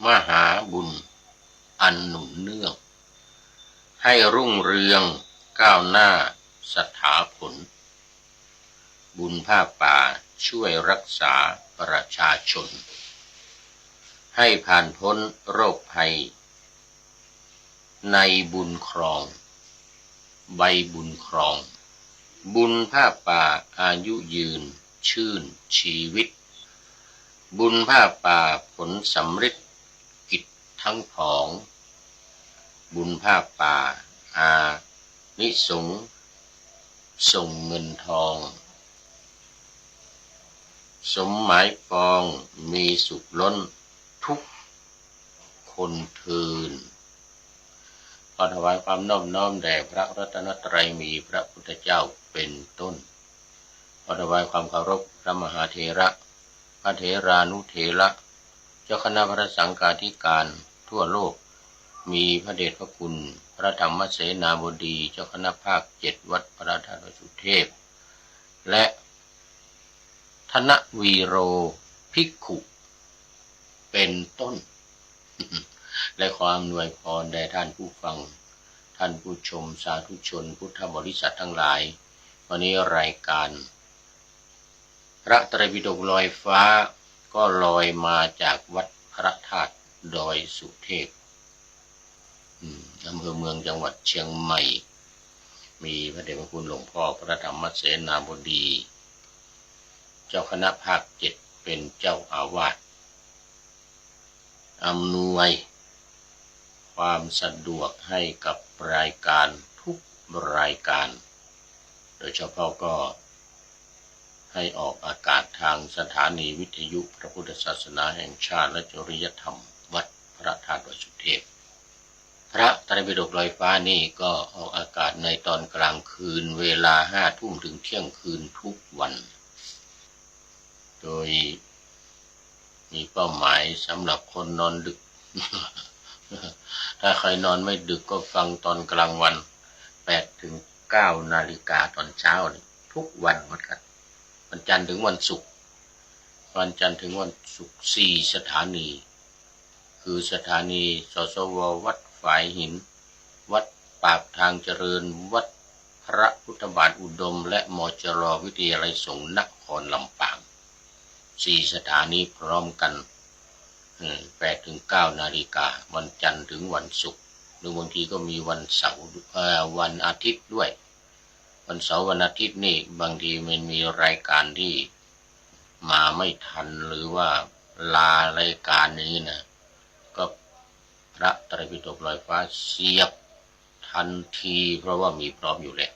มหาบุญอันหนุนเนื่องให้รุ่งเรืองก้าวหน้าสถาผลบุญผ้าป่าช่วยรักษาประชาชนให้ผ่านพ้นโรคภัยในบุญครองใบบุญครองบุญผ้าป่าอายุยืนชื่นชีวิตบุญผ้าป่าผลสำฤทธิ์กิจทั้งผองบุญผ้าป่าอานิสงส์ส่งเงินทองสมหมายปองมีสุขล้นทุกคนเทินขอถวายความนอบน้อมแด่พระรัตนตรัยมีพระพุทธเจ้าเป็นต้นขอถวายความเคารพพระมหาเถระพระเถรานุเถระเจ้าคณะพระสังฆาธิการทั่วโลกมีพระเดชพระคุณพระธรรมเสนาบดีเจ้าคณะภาค7วัดพระธาตุดอยสุเทพและธนวีโรภิกขุเป็นต้น และขออำนวยพรแด่ท่านผู้ฟังท่านผู้ชมสาธุชนพุทธบริษัททั้งหลายวันนี้รายการพระไตรปิฎกลอยฟ้าก็ลอยมาจากวัดพระธาตุดอยสุเทพอำเภอเมืองจังหวัดเชียงใหม่มีพระเดชพระคุณหลวงพ่อพระธรรมเสนาบดีเจ้าคณะภาค7เป็นเจ้าอาวาสอำนวยความสะดวกให้กับรายการทุกรายการโดยเฉพาะก็ให้ออกอากาศทางสถานีวิทยุพระพุทธศาสนาแห่งชาติและจริยธรรมวัดพระธาตุดอยสุเทพพระไตรปิฎกลอยฟ้านี่ก็ออกอากาศในตอนกลางคืนเวลา5 ทุ่มถึงเที่ยงคืนทุกวันโดยมีเป้าหมายสำหรับคนนอนดึก ถ้าใครนอนไม่ดึกก็ฟังตอนกลางวัน8 ถึง 9 นาฬิกาตอนเช้าทุกวันเหมือนกันวันจันทร์ถึงวันศุกร์วันจันทร์ถึงวันศุกร์4 สถานีคือสถานีสสววัดฝายหินวัดปากทางเจริญวัดพระพุทธบาทอุดมและมจร.วิทยาลัยสงฆ์นครลำปาง4 สถานีพร้อมกัน8 ถึง 9 นาฬิกาวันจันทร์ถึงวันศุกร์หรือบางทีก็มีวันเสาร์วันอาทิตย์ด้วยวันเสาร์วันอาทิตย์นี่บางทีมันมีรายการที่มาไม่ทันหรือว่าลารายการนี้นะก็พระไตรปิฎกลอยฟ้าเสียบทันทีเพราะว่ามีพร้อมอยู่แล้ว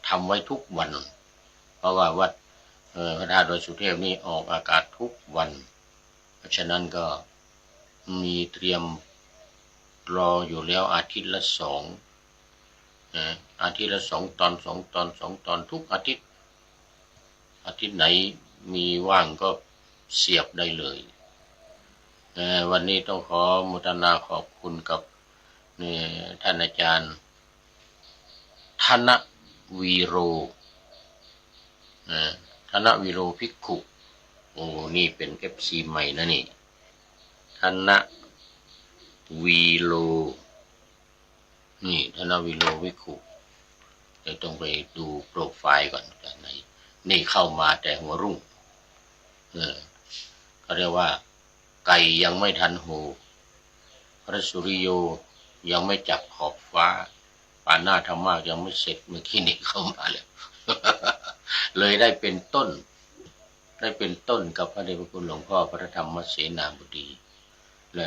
ทำไว้ทุกวันเพราะว่าวัดพระธาตุดอยสุเทพนี่ออกอากาศทุกวันเพราะฉะนั้นก็มีเตรียมรออยู่แล้วอาทิตย์ละ2อาทิตย์ละ2 ตอน2 ตอน2 ตอนทุกอาทิตย์ไหนมีว่างก็เสียบได้เลยวันนี้ต้องขออนุโมทนาขอบคุณกับท่านอาจารย์ธนวีโรธนวีโรภิกขุโอ้นี่เป็น FC ใหม่นะนี่ธนวีโรนี่ธนวีโรภิกขุเดี๋ยวต้องไปดูโปรไฟล์ก่อนจากไหนนี่เข้ามาแต่หัวรุ่งเขาเรียกว่าไก่ยังไม่ทันหูพระสุริโยยังไม่จับขอบฟ้าป่านหน้าธรรมะยังไม่เสร็จเมื่อกี้นี่เข้ามาแล้ว เลยได้เป็นต้นกับพระเดชพระคุณหลวงพ่อพระธรรมเสนาบดีและ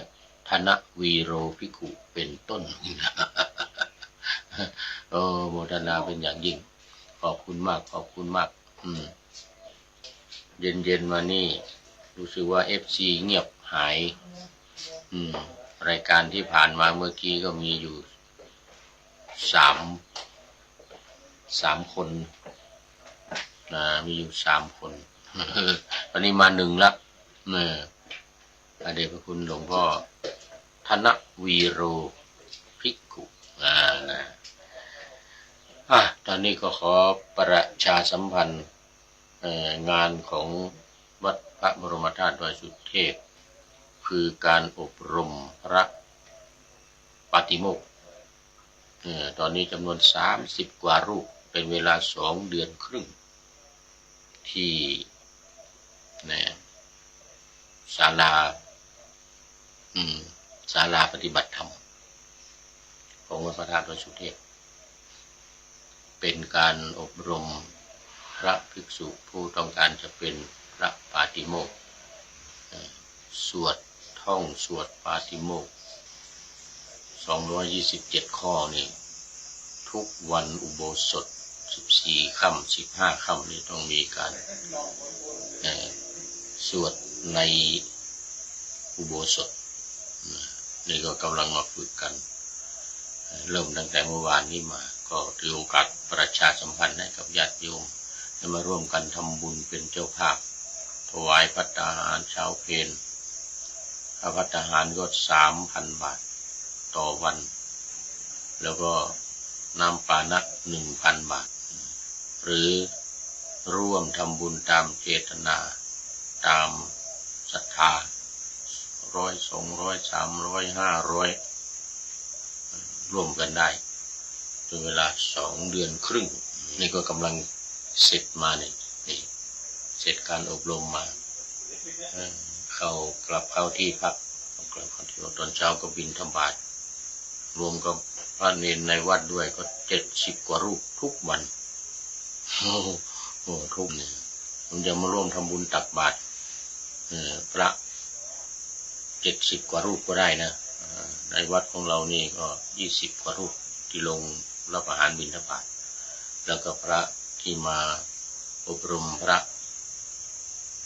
ธนวีโรภิกขุเป็นต้น โมทนาเป็นอย่างยิ่งขอบคุณมากเย็นมานี่รู้สึกว่า FC เงียบหายรายการที่ผ่านมาเมื่อกี้ก็มีอยู่3 คนมีอยู่3 คนวันนี้มา1ละพระเดชพระคุณหลวงพ่อธนวีโรภิกขุตอนนี้ก็ขอประชาสัมพันธ์งานของวัดพระบรมธาตุดอยสุเทพ คือการอบรมพระปาติโมกข์ตอนนี้จำนวน30กว่ารูปเป็นเวลา2 เดือนครึ่งที่ศาลาปฏิบัติธรรมของวัดพระธาตุดอยสุเทพเป็นการอบรมพระภิกษุผู้ต้องการจะเป็นพระปาติโมกข์สวดท่องสวดปาติโมกข์227 ข้อนี่ทุกวันอุโบสถ14 ค่ำ15 ค่ำนี่ต้องมีการสวดในอุโบสถนี่ก็กำลังมาฝึกกันเริ่มตั้งแต่เมื่อวานนี้มาก็ถือโอกาสประชาสัมพันธ์ให้กับญาติโยมให้มาร่วมกันทำบุญเป็นเจ้าภาพถวายภัตตาหารเช้าเพลค่าภัตตาหารก็ 3,000 บาทต่อวันแล้วก็น้ำปานะ 1,000 บาทหรือร่วมทำบุญตามเจตนาตามศรัทธา100 200 300 500ร่วมกันได้เป็นเวลา2 เดือนครึ่งนี่ก็กำลังเสร็จมานี่เสร็จการอบรมมากลับเข้าที่พักกลับเข้าที่ตอนเช้าก็บิณฑบาตรวมกับพระเนรในวัดด้วยก็70 กว่ารูปทุกวันทุกเนี่ยผมจะมาร่วมทำบุญตักบาตรพระ70 กว่ารูปก็ได้นะในวัดของเรานี่ก็20 กว่ารูปที่ลงรับอาหารบิณฑบาตแล้วก็พระที่มาอบรมพระ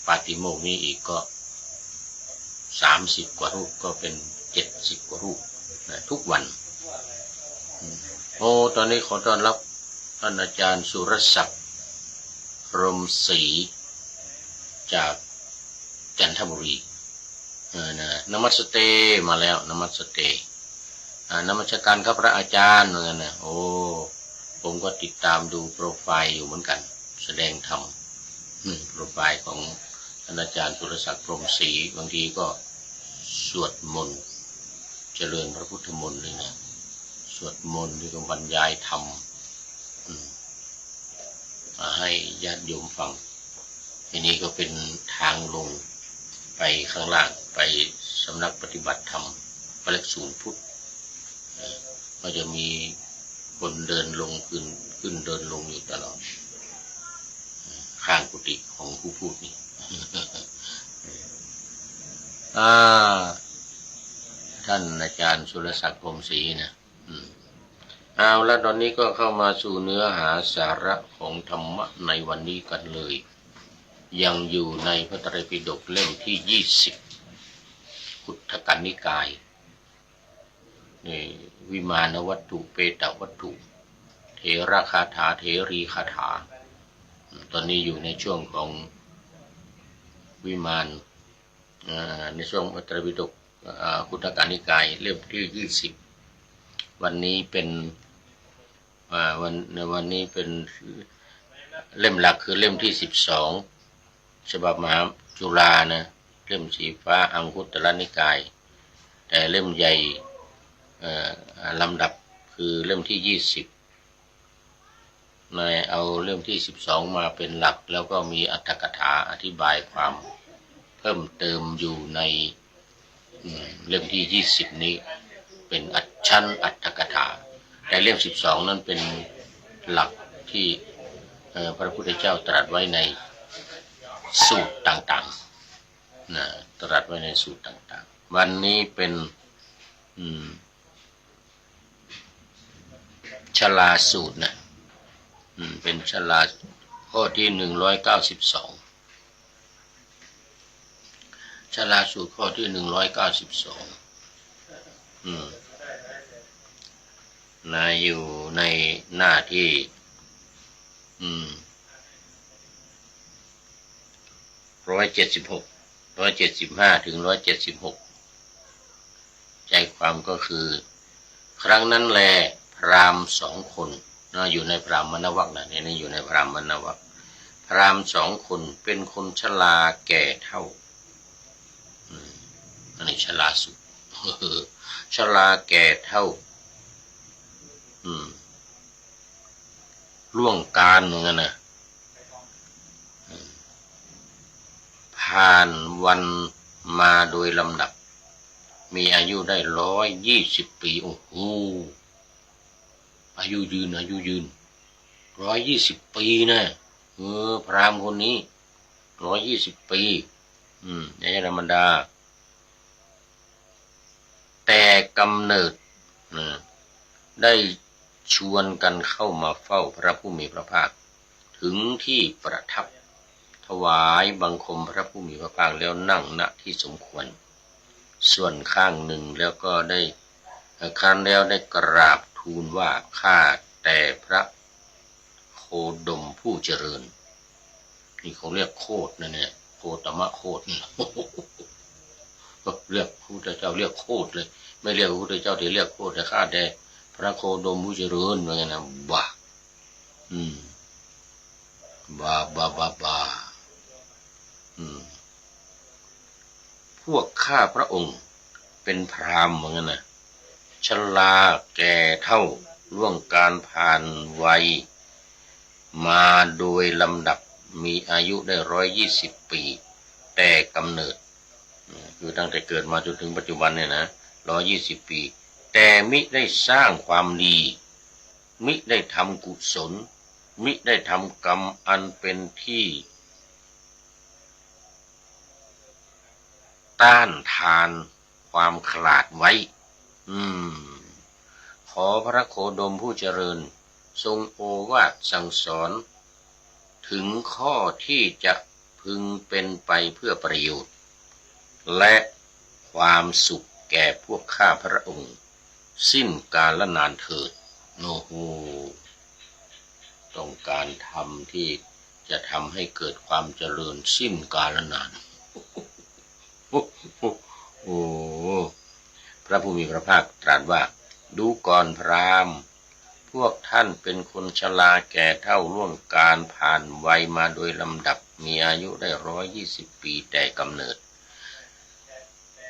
ปาติโมกข์นี้อีกก็30 กว่ารูปก็เป็น70 กว่ารูปนะทุกวันตอนนี้ขอต้อนรับท่านอาจารย์สุรศักดิ์พรหมศรีจากจันทบุรีนมัสเตมาแล้วนมัสเตนมัสการครับพระอาจารย์เหมือนกันนะผมก็ติดตามดูโปรไฟล์อยู่เหมือนกันแสดงธรรมโปรไฟล์ของท่านอาจารย์สุรศักดิ์พรหมศรีบางทีก็สวดมนต์เจริญพระพุทธมนต์เลยนะสวดมนต์ที่ก็บรรยายธรรมมาให้ญาติโยมฟังทีนี้ก็เป็นทางลงไปข้างล่างไปสำนักปฏิบัติธรรมพระเล็กศูนย์พุทธก็จะมีคนเดินลงขึ้นเดินลงอยู่ตลอดข้างกุฏิของผู้พูดนี่ท่านอาจารย์สุรศักดิ์พรหมศรีนะเอาแล้วตอนนี้ก็เข้ามาสู่เนื้อหาสาระของธรรมะในวันนี้กันเลยยังอยู่ในพระไตรปิฎกเล่มที่20ขุททกนิกายนี่วิมานวัตถุเปตวัตถุเถระคาถาเถรีคาถาตอนนี้อยู่ในช่วงของวิมานในช่วงพระไตรปิฎกขุททกนิกายเล่มที่20วันนี้เป็นวันนี้เป็นเล่มหลักคือเล่มที่12ฉบับมหาจุฬานะเล่มสีฟ้าอังคุตรนิกายแต่เล่มใหญ่ลำดับคือเล่มที่20เอาเล่มที่12มาเป็นหลักแล้วก็มีอรรถกถาอธิบายความเพิ่มเติมอยู่ในเล่มที่20นี้เป็นชั้นอรรถกถาแต่เล่ม12นั้นเป็นหลักที่พระพุทธเจ้าตรัสไว้ในสูตรต่างๆตรัสไว้ในสูตรต่างๆวันนี้เป็นชลาสูตรนะเป็นชลาข้อที่192ชลาสูตรข้อที่192อยู่ในหน้าที่175ถึง176ใจความก็คือครั้งนั้นแลพราหมณ์2 คนอยู่ในพราหมณวรรคนะนี่อยู่ในพราหมณวรรคพราหมณ์2 คนเป็นคนชราแก่เฒ่าอันนี้ ชราสุขชราแก่เท่าล่วงการเหมือนกันนะผ่านวันมาโดยลำดับมีอายุได้120 ปีโอ้โหอายุยืน120 ปีนะพราหมณ์คนนี้120 ปีไม่ใช่ธรรมดาแต่กำเนิดได้ชวนกันเข้ามาเฝ้าพระผู้มีพระภาคถึงที่ประทับถวายบังคมพระผู้มีพระภาคแล้วนั่งณที่สมควรส่วนข้างหนึ่งแล้วก็ได้ครั้นแล้วได้กราบทูลว่าข้าแต่พระโคดมผู้เจริญนี่เขาเรียกโคดนะเนี่ยโคตมะโคดนี่เรียกพระพุทธเจ้าเรียกโคดเลยไม่เรียกพระพุทธเจ้าที่เรียกโคดแต่ข้าแต่พระโคดมผู้เจริญว่าไงนะบ้าพวกข้าพระองค์เป็นพราหมณ์เหมือนกันนะชราแก่เท่าล่วงการผ่านวัยมาโดยลำดับมีอายุได้120 ปีแต่กำเนิดคือตั้งแต่เกิดมาจนถึงปัจจุบันเนี่ยนะ120 ปีแต่มิได้สร้างความดีมิได้ทำกุศลมิได้ทำกรรมอันเป็นที่ต้านทานความขลาดไว้ขอพระโคดมผู้เจริญทรงโอวาทสั่งสอนถึงข้อที่จะพึงเป็นไปเพื่อประโยชน์และความสุขแก่พวกข้าพระองค์สิ้นกาลนานเถิดโอ้โหต้องการทำที่จะทำให้เกิดความเจริญสิ้นกาลนานโอ้พระผู้มีพระภาคตรัสว่าดูก่อนพราหมณ์พวกท่านเป็นคนชราแก่เท่าล่วงการผ่านวัยมาโดยลำดับมีอายุได้120 ปีแต่กำเนิด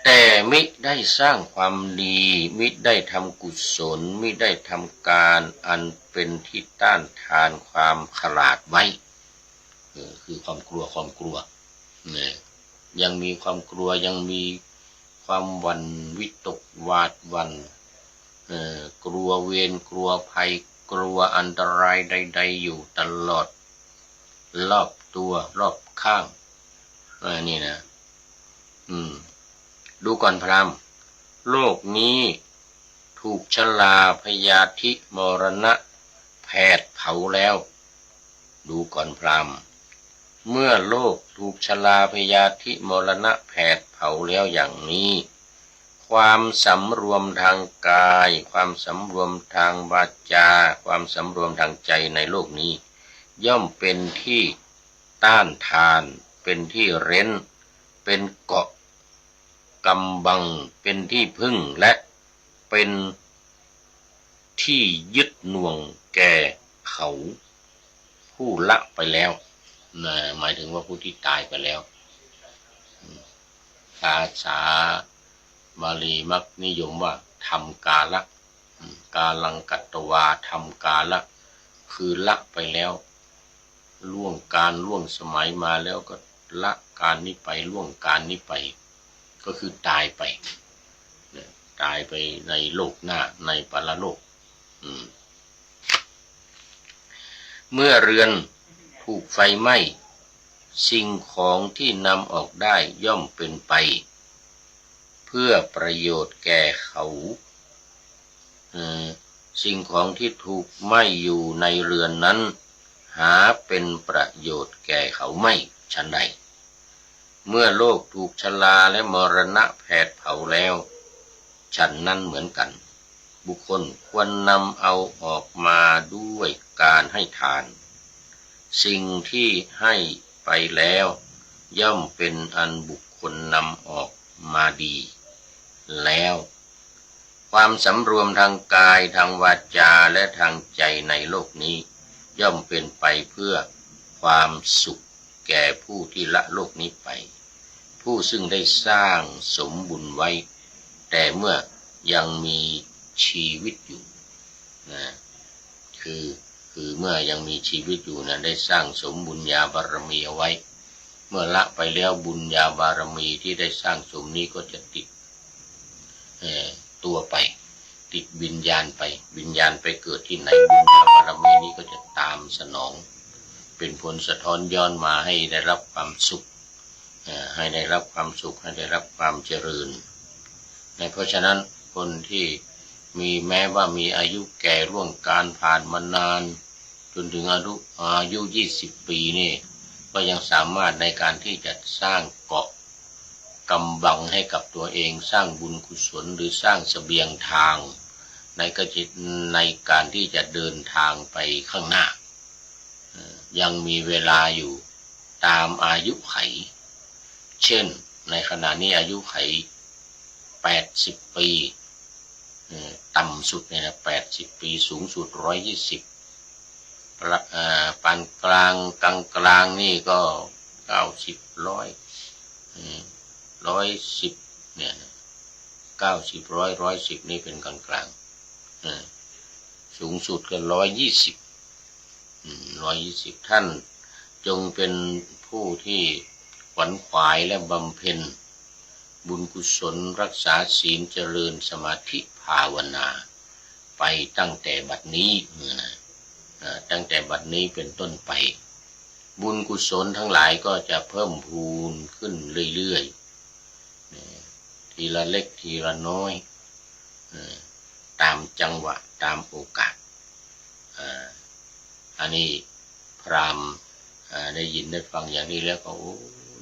แต่มิได้สร้างความดีมิได้ทำกุศลมิได้ทำการอันเป็นที่ต้านทานความขลาดไว้คือความกลัวเนี่ยยังมีความกลัวยังมีความหวั่นวิตกหวาดหวั่นกลัวเวรกลัวภัยกลัวอันตรายใดๆอยู่ตลอดรอบตัวรอบข้างนี่นะดูก่อนพราหมณ์โลกนี้ถูกชราพยาธิมรณะแผดเผาแล้วดูก่อนพราหมณ์เมื่อโลกถูกชราพยาธิมรณะแผดเผาแล้วอย่างนี้ความสำรวมทางกายความสำรวมทางวาจาความสำรวมทางใจในโลกนี้ย่อมเป็นที่ต้านทานเป็นที่เร้นเป็นเกาะกำบังเป็นที่พึ่งและเป็นที่ยึดหน่วงแก่เขาผู้ละไปแล้วนะหมายถึงว่าผู้ที่ตายไปแล้วภาษาบาลีมักนิยมว่าทำกาละกาลังกัตตวาทำกาละคือละไปแล้วล่วงการล่วงสมัยมาแล้วก็ละการนี้ไปล่วงการนี้ไปก็คือตายไปในโลกหน้าในปรโลกเมื่อเรือนถูกไฟไหม้สิ่งของที่นำออกได้ย่อมเป็นไปเพื่อประโยชน์แก่เขาสิ่งของที่ถูกไหม้อยู่ในเรือนนั้นหาเป็นประโยชน์แก่เขาไม่ฉันใดเมื่อโลกถูกชราและมรณะแผดเผาแล้วฉันนั้นเหมือนกันบุคคลควรนำเอาออกมาด้วยการให้ทานสิ่งที่ให้ไปแล้วย่อมเป็นอันบุคคลนำออกมาดีแล้วความสำรวมทางกายทางวาจาและทางใจในโลกนี้ย่อมเป็นไปเพื่อความสุขแก่ผู้ที่ละโลกนี้ไปผ ผู้ซึ่งได้สร้างสมบุญไว้แต่เมื่อยังมีชีวิตอยู่นะคือเมื่อยังมีชีวิตอยู่นะได้สร้างสมบุญญาบารมีเอาไว้เมื่อละไปแล้วบุญญาบารมีที่ได้สร้างสมนี้ก็จะติดตัวไปติดวิญญาณไปเกิดที่ไหนบุญญาบารมีนี้ก็จะตามสนองเป็นผลสะท้อนย้อนมาให้ได้รับความสุขให้ได้รับความสุขให้ได้รับความเจริญเพราะฉะนั้นคนที่มีแม้ว่ามีอายุแก่ล่วงการผ่านมานานจนถึงอายุ20 ปีนี่ก็ยังสามารถในการที่จะสร้างเกาะกำบังให้กับตัวเองสร้างบุญกุศลหรือสร้างเสบียงทางในการที่จะเดินทางไปข้างหน้ายังมีเวลาอยู่ตามอายุไขเช่นในขณะนี้อายุไข80 ปีต่ำสุดเนี่ยนะ80 ปีสูงสุด120ปานกลางนี่ก็90 110เนี่ย90 110นี่เป็นกลางสูงสุดก็120ท่านจงเป็นผู้ที่ขวนขวายและบำเพ็ญบุญกุศลรักษาศีลเจริญสมาธิภาวนาไปตั้งแต่บัดนี้ตั้งแต่บัดนี้เป็นต้นไปบุญกุศลทั้งหลายก็จะเพิ่มพูนขึ้นเรื่อยๆทีละเล็กทีละน้อยตามจังหวะตามโอกาสอันนี้พราหมณ์ได้ยินได้ฟังอย่างนี้แล้วก็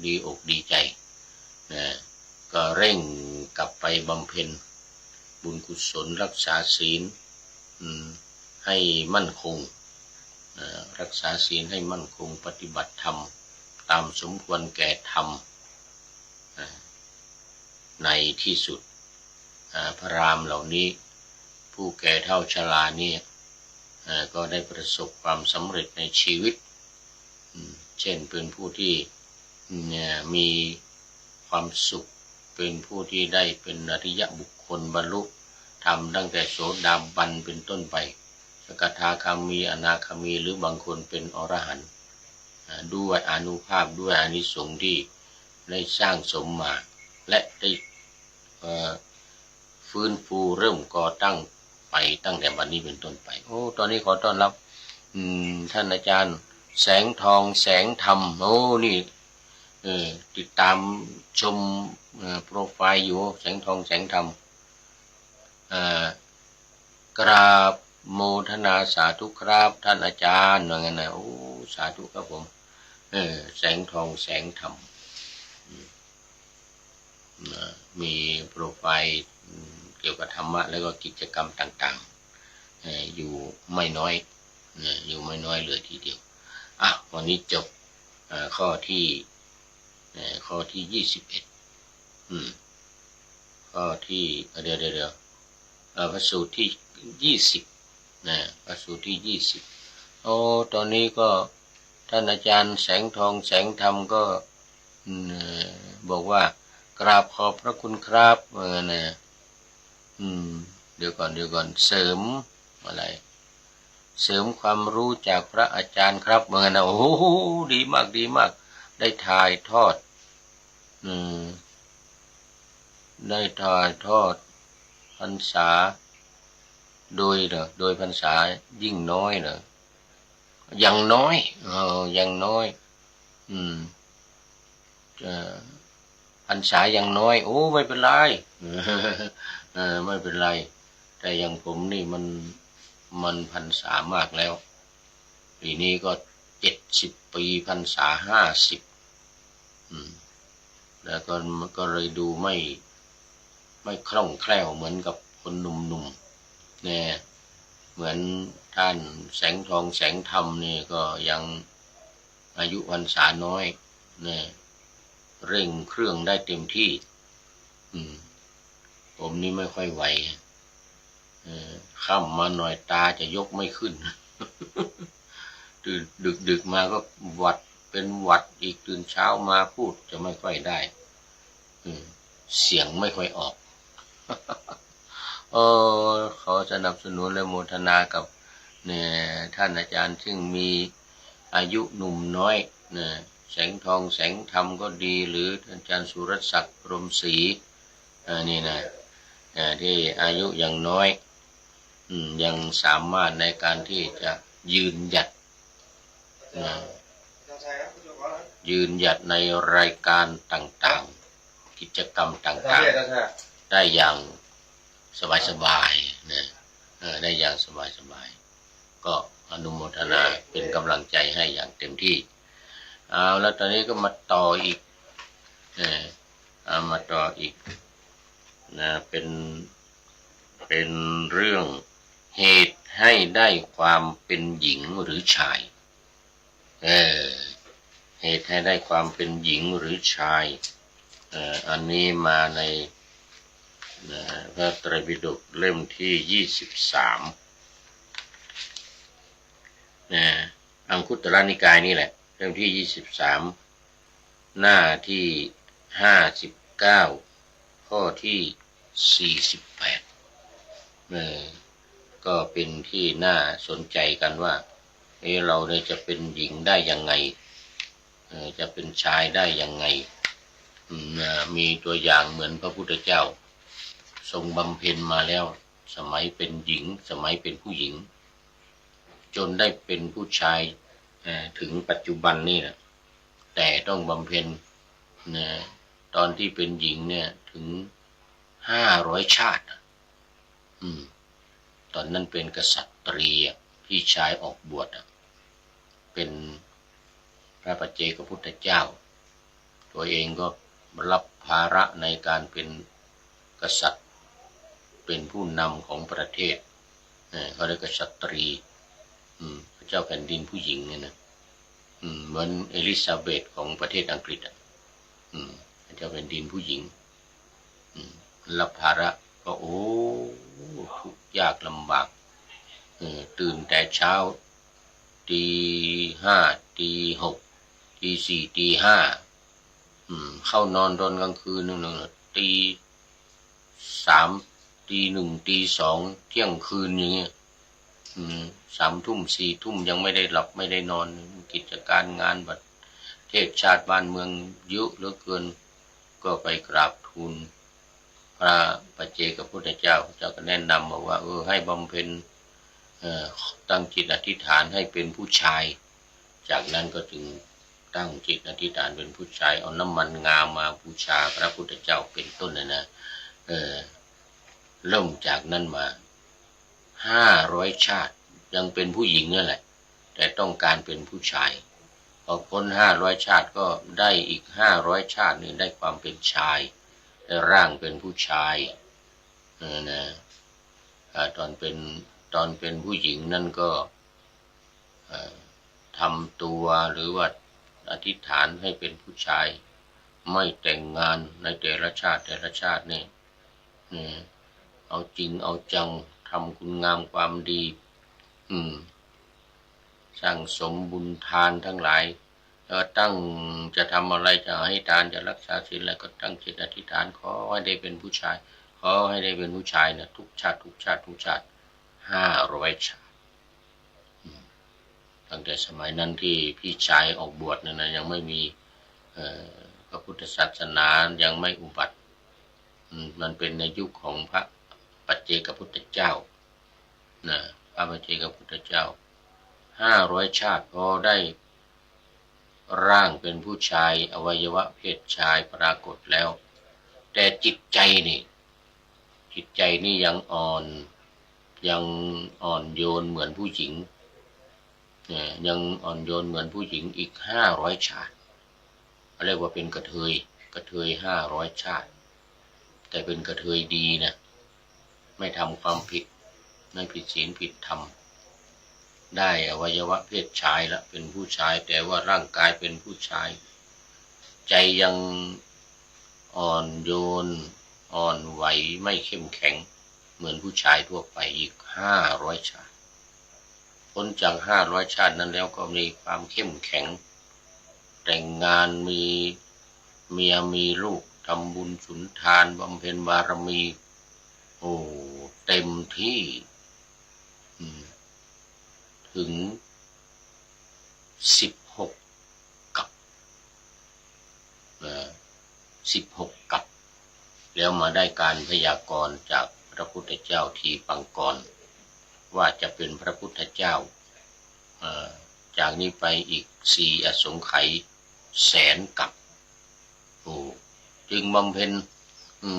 ดีอกดีใจก็เร่งกลับไปบำเพ็ญบุญกุศลรักษาศีลให้มั่นคงรักษาศีลให้มั่นคงปฏิบัติธรรมตามสมควรแก่ธรรมในที่สุดพระรามเหล่านี้ผู้แก่เฒ่าชรานี่ก็ได้ประสบความสำเร็จในชีวิตเช่นเป็นผู้ที่มีความสุขเป็นผู้ที่ได้เป็นอริยบุคคลบรรลุธรรมตั้งแต่โสดาบันเป็นต้นไปสกทาคามีอนาคามีหรือบางคนเป็นอรหันต์ด้วยอานุภาพด้วยอานิสงส์ที่ได้สร้างสมมาและได้ฟื้นฟูเริ่มก่อตั้งไปตั้งแต่บัดนี้เป็นต้นไปตอนนี้ขอต้อนรับท่านอาจารย์แสงทองแสงธรรมนี่ติดตามชมโปรไฟล์อยู่แสงทองแสงธรรมกราบโมทนาสาธุครับท่านอาจารย์ว่างั้นนะสาธุครับผมแสงทองแสงธรรมมีโปรไฟล์เกี่ยวกับธรรมะแล้วก็กิจกรรมต่างๆอยู่ไม่น้อยเลยทีเดียววันนี้จบข้อที่21ข้อที่เดี๋ยวพระสูตรที่20พระสูตรที่20ตอนนี้ก็ท่านอาจารย์แสงทองแสงธรรมก็บอกว่ากราบขอบพระคุณครับเดี๋ยวก่อนเสริมอะไรเสริมความรู้จากพระอาจารย์ครับดีมากได้ถ่ายทอดพรรษาโดยพรรษายิ่งน้อยยังน้อยพรรษายังน้อยไม่เป็นไรไม่เป็นไรแต่อย่างผมนี่มันพรรษามากแล้วปีนี้ก็70 ปีพรรษา50แล้วก็เลยดูไม่คล่องแคล่วเหมือนกับคนหนุ่มๆเหมือนท่านแสงทองแสงธรรมนี่ก็ยังอายุพรรษาน้อยเร่งเครื่องได้เต็มที่ผมนี่ไม่ค่อยไหวค่ำมาหน่อยตาจะยกไม่ขึ้น ตื่นดึกมาก็เป็นหวัดอีกตื่นเช้ามาพูดจะไม่ค่อยได้ เสียงไม่ค่อยออกขอสนับสนุนและโมทนากับเนี่ยท่านอาจารย์ซึ่งมีอายุหนุ่มน้อยเนี่ยแสงทองแสงธรรมก็ดีหรืออาจารย์สุรศักดิ์พรหมศรีนี่นะที่อายุยังน้อยยังสามารถในการที่จะยืนหยัดยืนหยัดในรายการต่างๆกิจกรรมต่างๆได้อย่างสบายๆนะได้อย่างสบายๆก็อนุโมทนาเป็นกำลังใจให้อย่างเต็มที่เอาแล้วตอนนี้ก็มาต่ออีกมาต่ออีกนะเป็นเรื่องเหตุให้ได้ความเป็นหญิงหรือชายเหตุให้ได้ความเป็นหญิงหรือชายอันนี้มาในพระไตรปิฎกเล่มที่23อังคุตตรนิกายนี่แหละเล่มที่23หน้าที่59ข้อที่48ก็เป็นที่น่าสนใจกันว่าเราเนี่ยจะเป็นหญิงได้ยังไงจะเป็นชายได้ยังไงมีตัวอย่างเหมือนพระพุทธเจ้าทรงบำเพ็ญมาแล้วสมัยเป็นหญิงสมัยเป็นผู้หญิงจนได้เป็นผู้ชายถึงปัจจุบันนี่นะแต่ต้องบำเพ็ญตอนที่เป็นหญิงเนี่ยถึง500 ชาติตอนนั้นเป็นกษัตริย์พี่ชายออกบวชเป็นพระปัจเจกพุทธเจ้าตัวเองก็รับภาระในการเป็นกษัตริย์เป็นผู้นำของประเทศเขาเรียกกษัตริย์พระเจ้าแผ่นดินผู้หญิงเนี่ยนะเหมือนเอลิซาเบธของประเทศอังกฤษพระเจ้าแผ่นดินผู้หญิงรับภาระก็ทุกข์ยากลำบากตื่นแต่เช้าตี5ตี6ตี4ตี5เข้านอนตอนกลางคืนนึงตี3ตี1ตี2เที่ยงคืนอย่างเงี้ย3 ทุ่ม4 ทุ่มยังไม่ได้หลับไม่ได้นอนกิจการงานประเทศชาติบ้านเมืองเยอะเหลือเกินก็ไปกราบทูลพระปัจเจกพุทธเจ้าก็แนะนำบอกว่าให้บำเพ็ญตั้งจิตอธิษฐานให้เป็นผู้ชายจากนั้นก็จึงตั้งจิตอธิษฐานเป็นผู้ชายเอาน้ำมันงามมาบูชาพระพุทธเจ้าเป็นต้นนะเริ่มจากนั้นมา500 ชาติยังเป็นผู้หญิงนั่นแหละแต่ต้องการเป็นผู้ชายพอพ้น500 ชาติก็ได้อีก500 ชาตินี่ได้ความเป็นชายได้ร่างเป็นผู้ชายตอนเป็นผู้หญิงนั่นก็ทำตัวหรือว่าอธิษฐานให้เป็นผู้ชายไม่แต่งงานในแต่ละชาตินี่เอาจริงเอาจังทำคุณงามความดีสร้างสมบุญทานทั้งหลายแล้วตั้งจะทำอะไรจะให้ทานจะรักษาศีลอะไรก็ตั้งจิตอธิษฐานขอให้ได้เป็นผู้ชายขอให้ได้เป็นผู้ชายนะทุกชาติ500 ชาติตั้งแต่สมัยนั้นที่พี่ชายออกบวชนะยังไม่มีพระพุทธศาสนายังไม่อุบัติมันเป็นในยุคของพระปัจเจกพุทธเจ้าพระปัจเจกพุทธเจ้า500 ชาติพอได้ร่างเป็นผู้ชายอวัยวะเพศชายปรากฏแล้วแต่จิตใจนี่ยังอ่อนโยนเหมือนผู้หญิงยังอ่อนโยนเหมือนผู้หญิงอีก500 ชาติเรียกว่าเป็นกระเทย500 ชาติแต่เป็นกระเทยดีนะไม่ทำความผิดไม่ผิดศีลผิดธรรมได้อวัยวะเพศชายละเป็นผู้ชายแต่ว่าร่างกายเป็นผู้ชายใจยังอ่อนโยนอ่อนไหวไม่เข้มแข็งเหมือนผู้ชายทั่วไปอีก500 ชาติพ้นจาก500 ชาตินั้นแล้วก็มีความเข้มแข็งแต่งงานมีเมียมีลูก ทำบุญสุนทานบำเพ็ญบารมีโอ้เต็มที่ถึง16 กับ16 กับแล้วมาได้การพยากรณ์จากพระพุทธเจ้าทีปังกรว่าจะเป็นพระพุทธเจ้าจากนี้ไปอีก4 อสงไขยแสนกับจึงบำเพ็ญ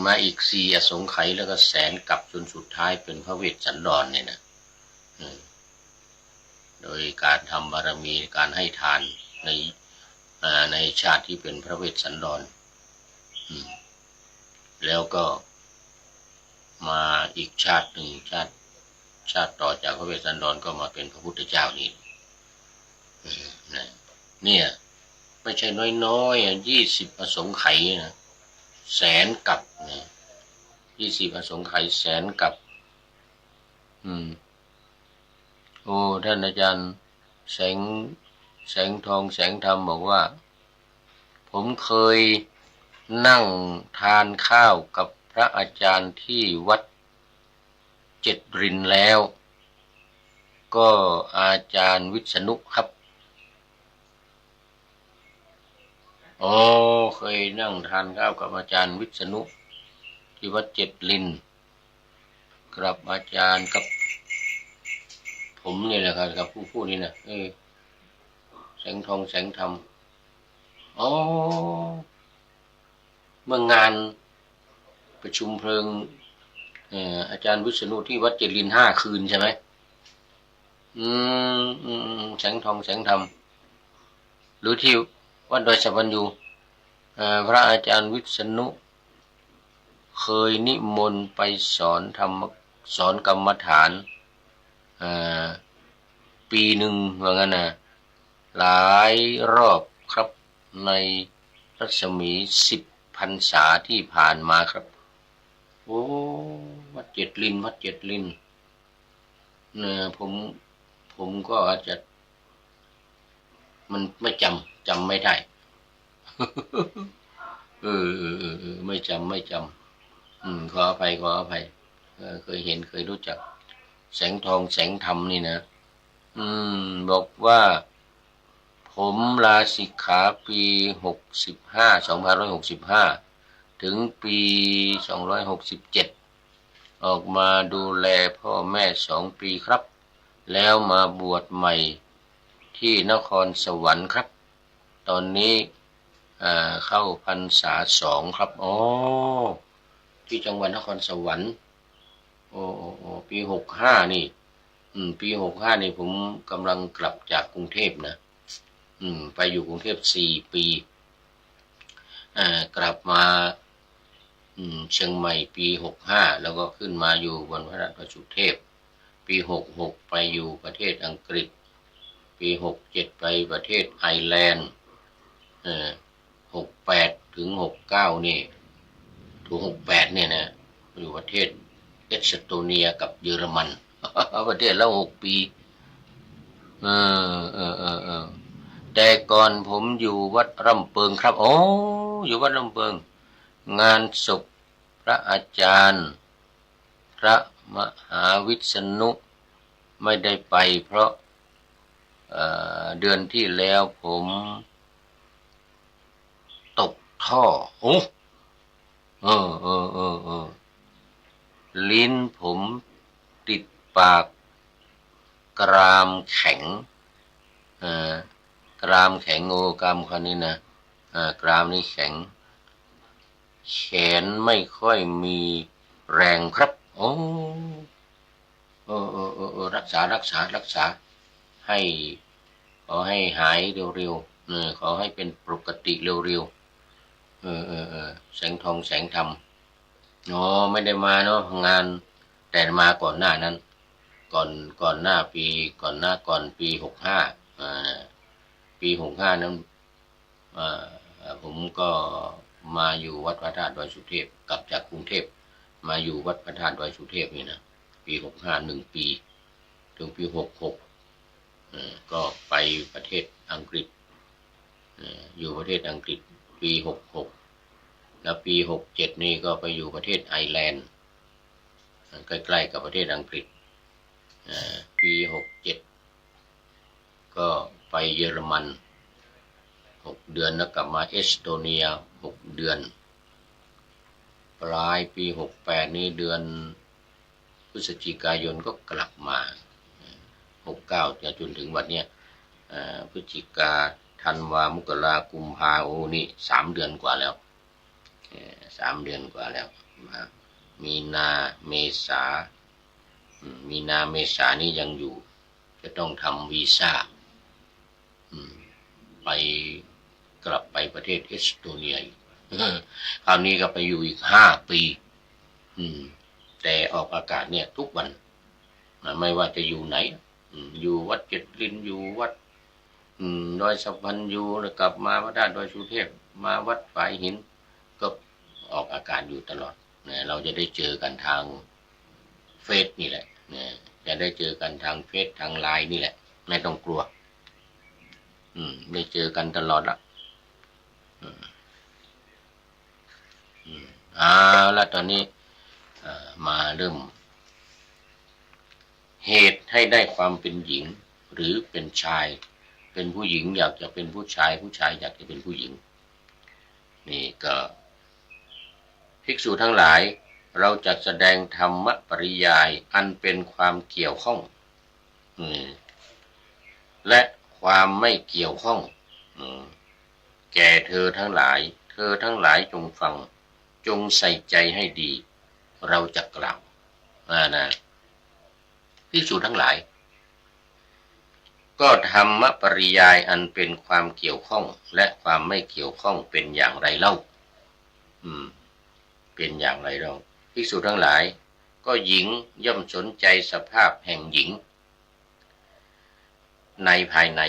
มาอีก4 อสงไขยแล้วก็แสนกับจนสุดท้ายเป็นพระเวสสันดรเนี่ยนะโดยการทำบารมีการให้ทานในชาติที่เป็นพระเวสสันดรแล้วก็มาอีกชาติหนึ่งชาติต่อจากพระเวสสันดรก็มาเป็นพระพุทธเจ้านี่เนี่ยไม่ใช่น้อย20 อสงไขยนะแสนกับนะ20 อสงไขยแสนกับโอ้ท่านอาจารย์แสงทองแสงธรรมบอกว่าผมเคยนั่งทานข้าวกับพระอาจารย์ที่วัดเจ็ดรินแล้วก็อาจารย์วิษณุครับเคยนั่งทานข้าวกับอาจารย์วิษณุที่วัดเจ็ดรินกับอาจารย์กับผมนี่แหละครับกับผู้นี้นะแสงทองแสงธรรมเมื่องานประชุมเพลิงอาจารย์วิษณุที่วัดเจริญ5 คืนใช่ไหมแสงทองแสงธรรมหรือที่วัดดอยสัพพัญญูพระอาจารย์วิษณุเคยนิมนต์ไปสอนกรรมฐานปีหนึ่งว่างั้นนะหลายรอบครับในรัศมี10 พรรษาที่ผ่านมาครับวัดเจ็ดรินเนี่ยผมก็อาจจะมันไม่จำไม่ได้ไม่จำขออภัยเคยเห็นเคยรู้จักแสงทองแสงธรรมนี่นะบอกว่าผมลาสิกขาปี2565ถึงปี267ออกมาดูแลพ่อแม่2 ปีครับแล้วมาบวชใหม่ที่นครสวรรค์ครับตอนนี้เข้าพรรษา2ครับที่จังหวัดนครสวรรค์ปี65นี่ปี65นี่ผมกำลังกลับจากกรุงเทพนะไปอยู่กรุงเทพ4 ปีกลับมาเชียงใหม่ปี65แล้วก็ขึ้นมาอยู่บนพระราชสุเทพปี66ไปอยู่ประเทศอังกฤษปี67ไปประเทศไอร์แลนด์68ถึง69นี่ถึง68เนี่ยนะอยู่ประเทศเอสโตเนียกับเยอรมันประเทศละ6 ปีแต่ก่อนผมอยู่วัดร่ำเปิงครับอยู่วัดร่ำเปิงงานศพพระอาจารย์พระมหาวิษณุไม่ได้ไปเพราะเดือนที่แล้วผมตกท่อลิ้นผมติดปากกรามแข็งกรามแข็งกรามคนนี้นะกรามนี่แข็งแขนไม่ค่อยมีแรงครับรักษาให้ขอให้หายเร็วๆขอให้เป็นปกติเร็วๆแสงทองแสงธรรมไม่ได้มาเนาะงานแต่มาก่อนหน้านั้นก่อนหน้าก่อนปี65ปี65นั้นผมก็มาอยู่วัดพระธาตุดอยสุเทพกลับจากกรุงเทพมาอยู่วัดพระธาตุดอยสุเทพนี่นะปี65 1 ปีถึงปี66ก็ไปประเทศอังกฤษอยู่ประเทศอังกฤษปี66 แล้วปี67นี่ก็ไปอยู่ประเทศไอร์แลนด์ใกล้ๆกับประเทศอังกฤษปี67ก็ไปเยอรมัน6 เดือนแล้วกลับมาเอสโตเนีย6 เดือนปลายปี68นี้เดือนพฤศจิกายนก็กลับมา69จนถึงวันนี้พฤศจิกาธันวามกรากุมภาโอ้นี่3 เดือนกว่าแล้ว3 เดือนกว่าแล้วมีนาเมษานี่ยังอยู่จะต้องทำวีซ่าไปกลับไปประเทศเอสโตเนียคราวนี้ก็ไปอยู่อีก5 ปีแต่ออกอากาศเนี่ยทุกวันไม่ว่าจะอยู่ไหนอยู่วัดเจ็ดลินอยู่วัดดอยสะพันยูแล้วกลับมาพระธาตุดอยสุเทพมาวัดฝายหินก็ออกอากาศอยู่ตลอดเนี่ยเราจะได้เจอกันทางเฟซนี่แหละเนี่ยจะได้เจอกันทางเฟซทางไลน์นี่แหละไม่ต้องกลัวได้เจอกันตลอดละแล้วตอนนี้มาเริ่มเหตุให้ได้ความเป็นหญิงหรือเป็นชายเป็นผู้หญิงอยากจะเป็นผู้ชายผู้ชายอยากจะเป็นผู้หญิงนี่ก็ภิกษุทั้งหลายเราจะแสดงธรรมปริยายอันเป็นความเกี่ยวข้องและความไม่เกี่ยวข้องแก่เธอทั้งหลายจงฟังจงใส่ใจให้ดีเราจะกล่าวนะภิกษุทั้งหลายก็ธรรมปริยายอันเป็นความเกี่ยวข้องและความไม่เกี่ยวข้องเป็นอย่างไรเล่าเป็นอย่างไรเล่าภิกษุทั้งหลายก็หญิงย่อมสนใจสภาพแห่งหญิงในภายใน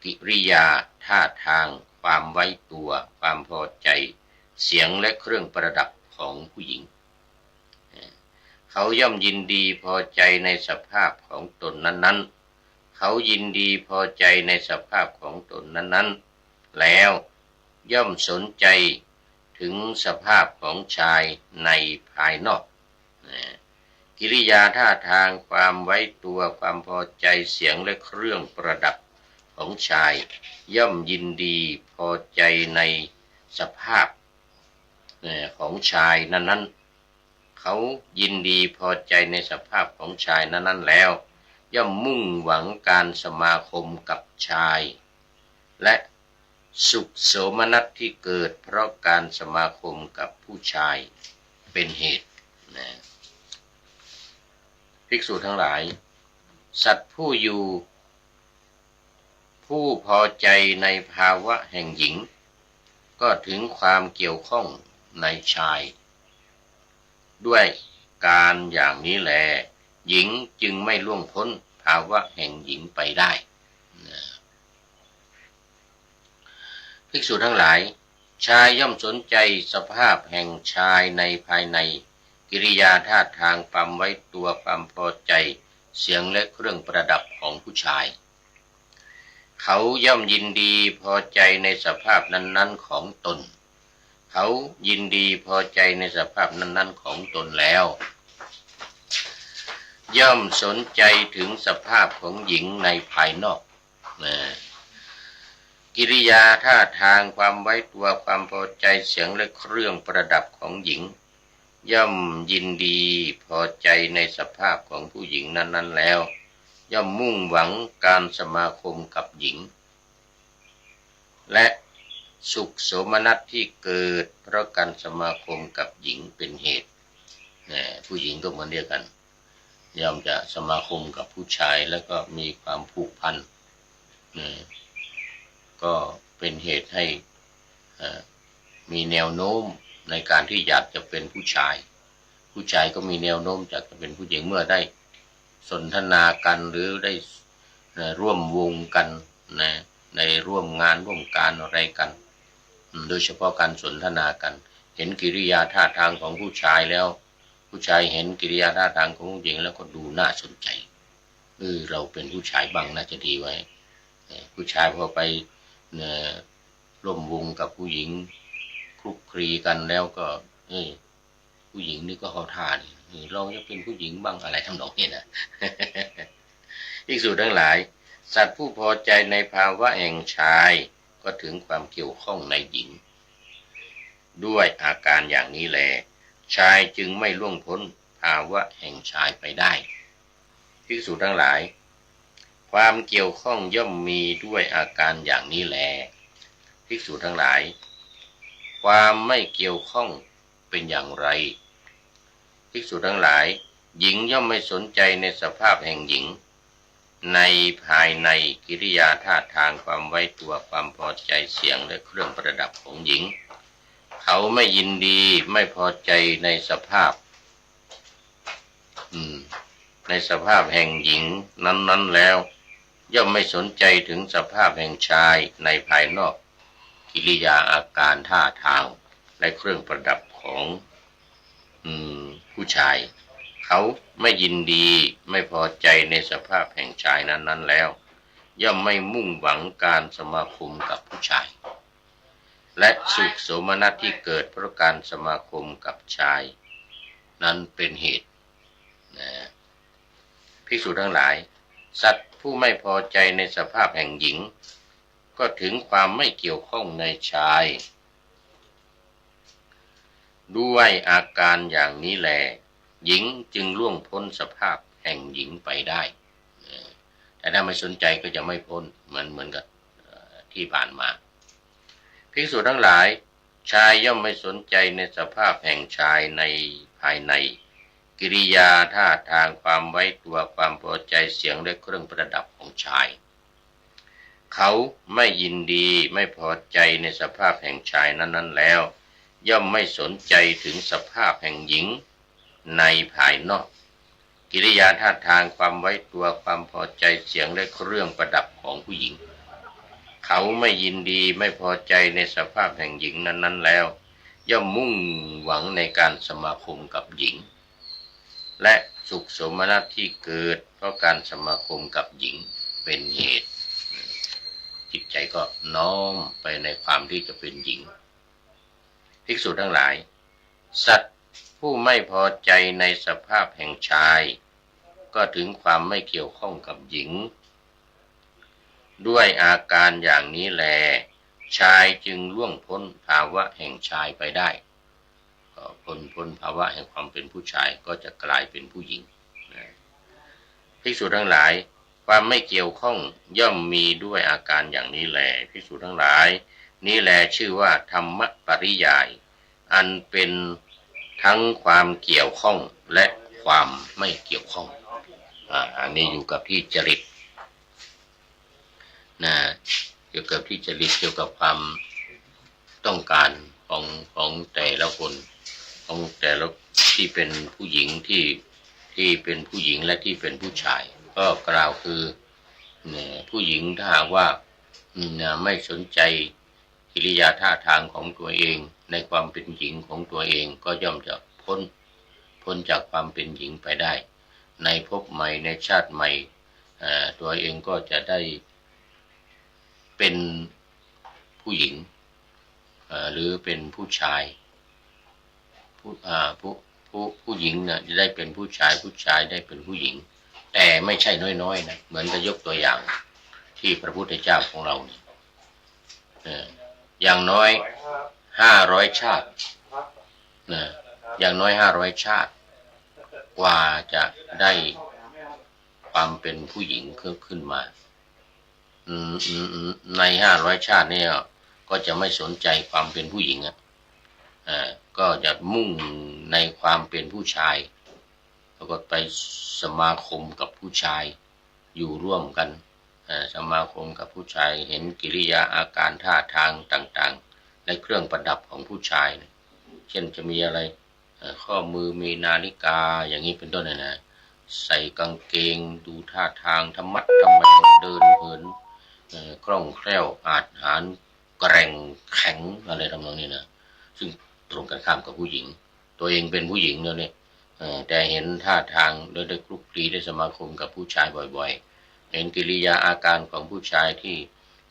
กิริยาท่าทางความไว้ตัวความพอใจเสียงและเครื่องประดับของผู้หญิงเขาย่อมยินดีพอใจในสภาพของตนนั้นๆเขายินดีพอใจในสภาพของตนนั้นๆแล้วย่อมสนใจถึงสภาพของชายในภายนอกกิริยาท่าทางความไว้ตัวความพอใจเสียงและเครื่องประดับของชายย่อมยินดีพอใจในสภาพของชายนั้นๆเขายินดีพอใจในสภาพของชายนั้นๆแล้วย่อมมุ่งหวังการสมาคมกับชายและสุขโสมนัสที่เกิดเพราะการสมาคมกับผู้ชายเป็นเหตุภิกษุทั้งหลายสัตว์ผู้อยู่ผู้พอใจในภาวะแห่งหญิงก็ถึงความเกี่ยวข้องในชายด้วยการอย่างนี้แลหญิงจึงไม่ล่วงพ้นภาวะแห่งหญิงไปได้ภิกษุทั้งหลายชายย่อมสนใจสภาพแห่งชายในภายในกิริยาท่าทางความไว้ตัวความพอใจเสียงและเครื่องประดับของผู้ชายเขาย่อมยินดีพอใจในสภาพนั้นๆของตนเขายินดีพอใจในสภาพนั้นๆของตนแล้วย่อมสนใจถึงสภาพของหญิงในภายนอกกิริยาท่าทางความไว้ตัวความพอใจเสียงและเครื่องประดับของหญิงย่อมยินดีพอใจในสภาพของผู้หญิงนั้นๆแล้วย่อมมุ่งหวังการสมาคมกับหญิงและสุขโสมนัสที่เกิดเพราะการสมาคมกับหญิงเป็นเหตุผู้หญิงก็เหมือนเดียวกันย่อมจะสมาคมกับผู้ชายแล้วก็มีความผูกพันก็เป็นเหตุให้มีแนวโน้มในการที่อยากจะเป็นผู้ชายก็มีแนวโน้มอยากจะเป็นผู้หญิงเมื่อได้สนทนากันหรือได้ร่วมวงกันในร่วมงานร่วมการอะไรกันโดยเฉพาะการสนทนากันเห็นกิริยาท่าทางของผู้ชายแล้วผู้ชายเห็นกิริยาท่าทางของผู้หญิงแล้วก็ดูน่าสนใจเราเป็นผู้ชายบ้างน่าจะดีไว้ผู้ชายพอไปร่วมวงกับผู้หญิง คลุกคลีกันแล้วก็ผู้หญิงนี่ก็เขาท่านี่เราจะเป็นผู้หญิงบ้างอะไรทำนองนี้นะ ภิกษุทั้งหลายสัตว์ผู้พอใจในภาวะแห่งชายก็ถึงความเกี่ยวข้องในหญิงด้วยอาการอย่างนี้แลชายจึงไม่ล่วงพ้นภาวะแห่งชายไปได้ภิกษุทั้งหลายความเกี่ยวข้องย่อมมีด้วยอาการอย่างนี้แลภิกษุทั้งหลายความไม่เกี่ยวข้องเป็นอย่างไรภิกษุทั้งหลายหญิงย่อมไม่สนใจในสภาพแห่งหญิงในภายในกิริยาท่าทางความไว้ตัวความพอใจเสียงและเครื่องประดับของหญิงเขาไม่ยินดีไม่พอใจในสภาพแห่งหญิงนั้นๆแล้วย่อมไม่สนใจถึงสภาพแห่งชายในภายนอกกิริยาอาการท่าทางและเครื่องประดับของผู้ชายเขาไม่ยินดีไม่พอใจในสภาพแห่งชายนั้นๆแล้วย่อมไม่มุ่งหวังการสมาคมกับผู้ชายและสุขโสมนัสที่เกิดเพราะการสมาคมกับชายนั้นเป็นเหตุภิกษุทั้งหลายสัตว์ผู้ไม่พอใจในสภาพแห่งหญิงก็ถึงความไม่เกี่ยวข้องในชายด้วยอาการอย่างนี้แลหญิงจึงล่วงพ้นสภาพแห่งหญิงไปได้แต่ถ้าไม่สนใจก็จะไม่พ้นเหมือนกับที่ผ่านมาภิกษุทั้งหลายชายย่อมไม่สนใจในสภาพแห่งชายในภายในกิริยาท่าทางความไว้ตัวความพอใจเสียงและเครื่องประดับของชายเขาไม่ยินดีไม่พอใจในสภาพแห่งชายนั้นๆแล้วย่อมไม่สนใจถึงสภาพแห่งหญิงในภายนอกกิริยาท่าทางความไว้ตัวความพอใจเสียงและเครื่องประดับของผู้หญิงเขาไม่ยินดีไม่พอใจในสภาพแห่งหญิงนั้นๆแล้วย่อมมุ่งหวังในการสมาคมกับหญิงและสุขโสมนัสที่เกิดเพราะการสมาคมกับหญิงเป็นเหตุจิตใจก็น้อมไปในความที่จะเป็นหญิงภิกษุทั้งหลายสัตว์ผู้ไม่พอใจในสภาพแห่งชายก็ถึงความไม่เกี่ยวข้องกับหญิงด้วยอาการอย่างนี้แลชายจึงล่วงพ้นภาวะแห่งชายไปได้พ้นภาวะแห่งความเป็นผู้ชายก็จะกลายเป็นผู้หญิงภิกษุทั้งหลายความไม่เกี่ยวข้องย่อมมีด้วยอาการอย่างนี้แลภิกษุทั้งหลายนี้แลชื่อว่าธรรมปริยายอันเป็นทั้งความเกี่ยวข้องและความไม่เกี่ยวข้องอันนี้อยู่กับที่จริตเกี่ยวกับที่จริตเกี่ยวกับความต้องการของแต่ละคนของแต่ละที่เป็นผู้หญิงที่เป็นผู้หญิงและที่เป็นผู้ชายก็กล่าวคือผู้หญิงถ้าหากว่าไม่สนใจกิริยาท่าทางของตัวเองในความเป็นหญิงของตัวเองก็ย่อมจะพ้นจากความเป็นหญิงไปได้ในภพใหม่ในชาติใหม่ตัวเองก็จะได้เป็นผู้หญิงหรือเป็นผู้ชายผู้หญิงเนี่ยจะได้เป็นผู้ชายผู้ชายได้เป็นผู้หญิงแต่ไม่ใช่น้อยๆนะเหมือนกับยกตัวอย่างที่พระพุทธเจ้าของเราเนี่ยอย่างน้อย500 ชาติอย่างน้อย500 ชาติกว่าจะได้ความเป็นผู้หญิงขึ้นมาใน500 ชาติเนี่ยก็จะไม่สนใจความเป็นผู้หญิงก็จะมุ่งในความเป็นผู้ชายแล้วก็ไปสมาคมกับผู้ชายอยู่ร่วมกันสมาคมกับผู้ชายเห็นกิริยาอาการท่าทางต่างๆและเครื่องประดับของผู้ชายเช่นจะมีอะไรข้อมือมีนาฬิกาอย่างนี้เป็นต้นนะใส่กางเกงดูท่าทางธรรมะทำไมเดินเหินคล่องแคล่วอาจหารแกร่งแข็งอะไรทำนองนี้นะซึ่งตรงกันข้ามกับผู้หญิงตัวเองเป็นผู้หญิงเนี่ยแต่เห็นท่าทางได้คลุกคลีได้สมาคมกับผู้ชายบ่อยๆเห็นกิริยาอาการของผู้ชายที่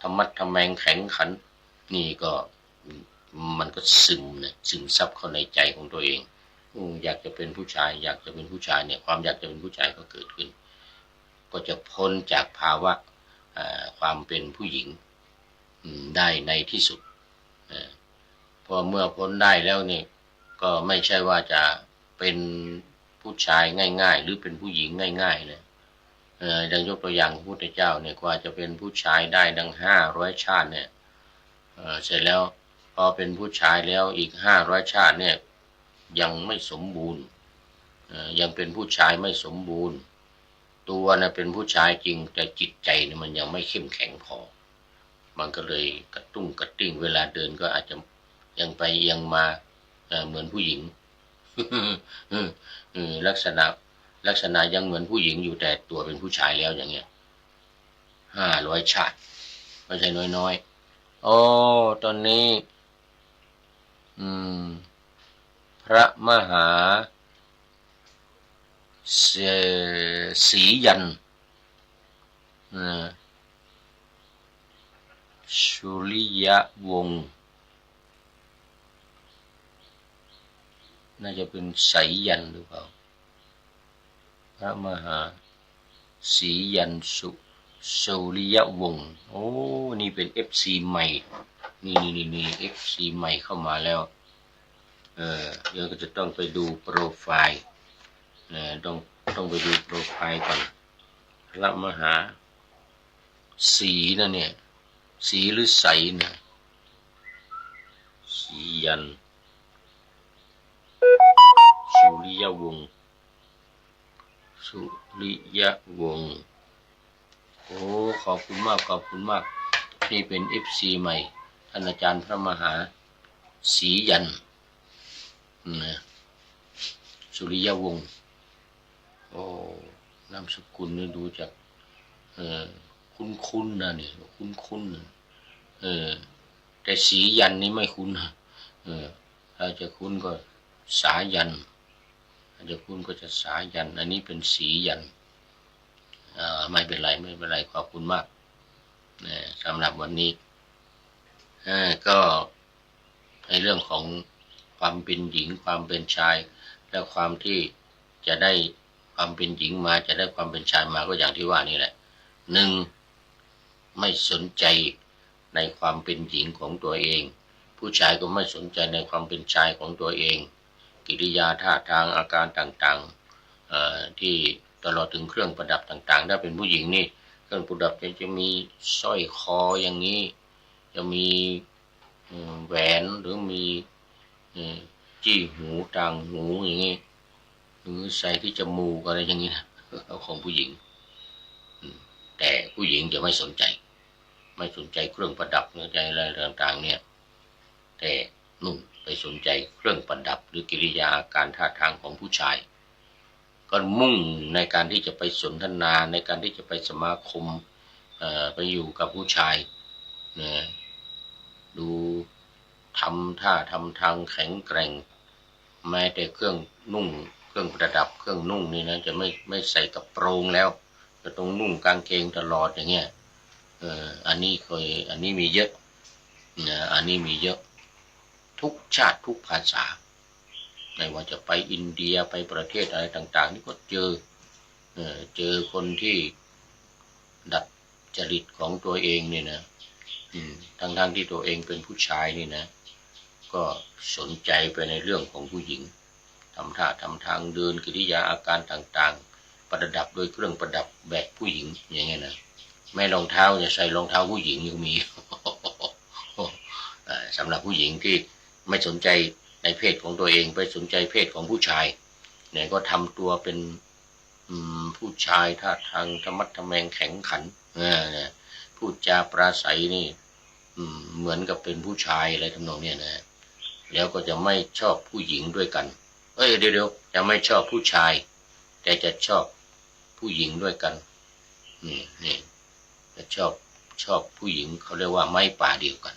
ธรรมะทำแมงแข็งขันนี่ก็ มันก็ซึมซับเข้าในใจของตัวเองอยากจะเป็นผู้ชายอยากจะเป็นผู้ชายเนี่ยความอยากจะเป็นผู้ชายก็เกิดขึ้นก็จะพ้นจากภาวะความเป็นผู้หญิงได้ในที่สุดพอเมื่อพ้นได้แล้วเนี่ยก็ไม่ใช่ว่าจะเป็นผู้ชายง่ายๆหรือเป็นผู้หญิงง่ายๆเลยดังยกตัวอย่างพระพุทธเจ้าเนี่ยกว่าจะเป็นผู้ชายได้ดัง500 ชาติเนี่ยเสร็จแล้วพอเป็นผู้ชายแล้วอีก500 ชาติเนี่ยยังไม่สมบูรณ์ยังเป็นผู้ชายไม่สมบูรณ์ตัวนะเป็นผู้ชายจริงแต่จิตใจเนี่ยมันยังไม่เข้มแข็งพอมันก็เลยกระตุ้งกระติ้งเวลาเดินก็อาจจะยังไปยังมาเหมือนผู้หญิง ลักษณะยังเหมือนผู้หญิงอยู่แต่ตัวเป็นผู้ชายแล้วอย่างเงี้ย500 ชาติไม่ใช่น้อยๆโอ้ตอนนี้พระมหาศรียันสุริยวงศ์น่าจะเป็นไสยันหรือเปล่าพระมหาศรียันสุริยวงศ์โอ้นี่เป็น FC ใหม่นี่ FC ใหม่เข้ามาแล้วเดี๋ยวก็จะต้องไปดูโปรไฟล์ต้องไปดูโปรไฟล์ก่อนพระมหาศรีนะเนี่ยศรีหรือใสนะศรียันสุริยวงศ์โอ้ขอบคุณมากนี่เป็น FC ใหม่ท่านอาจารย์พระมหาศรียันสุริยวงศ์โอ้นามสกุลนี่ดูจากคุ้นนะเนี่ยคุ้นแต่ศรียันนี่ไม่คุ้นถ้าจะคุ้นก็สายันถ้าจะคุ้นก็จะสายันอันนี้เป็นศรียันไม่เป็นไรขอบคุณมากสำหรับวันนี้ก็ในเรื่องของความเป็นหญิงความเป็นชายและความที่จะได้ความเป็นหญิงมาจะได้ความเป็นชายมาก็อย่างที่ว่านี่แหละ1ไม่สนใจในความเป็นหญิงของตัวเองผู้ชายก็ไม่สนใจในความเป็นชายของตัวเองกิริยาท่าทางอาการต่างๆที่ตลอดถึงเครื่องประดับต่างๆถ้าเป็นผู้หญิงนี่เครื่องประดับจะมีสร้อยคออย่างนี้จะมีแหวนหรือมีจี้หูต่างหูอย่างนี้หรือใส่ที่จมูกอะไรอย่างนี้นะของผู้หญิงแต่ผู้หญิงจะไม่สนใจเครื่องประดับเนื้อใจอะไรต่างๆเนี่ยแต่นุ่นไปสนใจเครื่องประดับหรือกิริยาการท่าทางของผู้ชายก็มุ่งในการที่จะไปสนทนาในการที่จะไปสมาคมไปอยู่กับผู้ชายดูทำท่าทำทางแข็งแกร่งแม้แต่เครื่องประดับเครื่องนุ่งนี่นะจะไม่ใส่กระโปรงแล้วจะต้องนุ่งกางเกงตลอดอย่างเงี้ยอันนี้มีเยอะอันนี้มีเยอะทุกชาติทุกภาษาไม่ว่าจะไปอินเดียไปประเทศอะไรต่างๆนี่ก็เจอคนที่ดัดจริตของตัวเองนี่นะทั้งที่ตัวเองเป็นผู้ชายนี่นะก็สนใจไปในเรื่องของผู้หญิงทำท่าทำทางเดินกิริยาอาการต่างๆประดับด้วยเครื่องประดับแบบผู้หญิงอย่างเงี้ยนะแม่รองเท้าจะใส่รองเท้าผู้หญิงยังมี สำหรับผู้หญิงที่ไม่สนใจในเพศของตัวเองไปสนใจเพศของผู้ชายเนี่ยก็ทำตัวเป็นผู้ชายท่าทางธรรมะทแมงแข็งขันพูดจาปราศัยนี่เหมือนกับเป็นผู้ชายอะไรทำนองเนี้ยนะแล้วก็จะไม่ชอบผู้หญิงด้วยกันเดี๋ยวจะไม่ชอบผู้ชายแต่จะชอบผู้หญิงด้วยกันนี่จะชอบผู้หญิงเขาเรียกว่าไม้ป่าเดียวกัน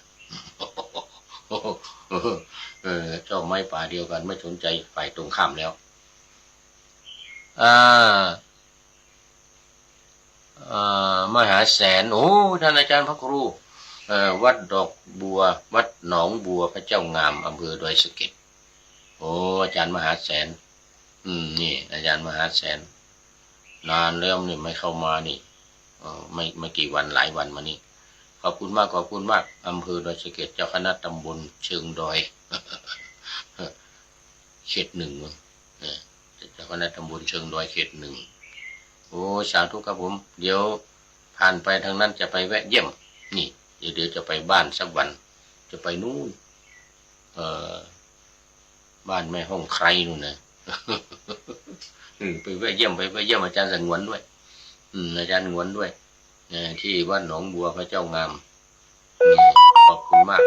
ชอบไม้ป่าเดียวกันไม่สนใจฝ่ายตรงข้ามแล้วมหาแสนโอ้ท่านอาจารย์พระครู วัดดอกบัววัดหนองบัวพระเจ้างามอำเภอดอยสะเก็ดโอ้อาจารย์มหาแสนนี่อาจารย์มหาแสนนานแล้วนี่ไม่เข้ามานี่ไม่กี่วันหลายวันมานี่ขอบคุณมากขอบคุณมากอำเภอดอยสะเก็ดเจ้าคณะตำบลเชิงดอยเขตหนึ่งเจ้าคณะตำบลเชิงดอยเขตหนึ่งโอ้สาธุครับผมเดี๋ยวผ่านไปทางนั้นจะไปแวะเยี่ยมนี่เดี๋ยวจะไปบ้านสักวันจะไปนู่นบ้านแม่ห้องใครนู่นนะไปแวะเยี่ยมอาจารย์สงวนด้วยอาจารย์สงวนด้วยที่วัดหนองบัวพระเจ้างามขอบคุณมาก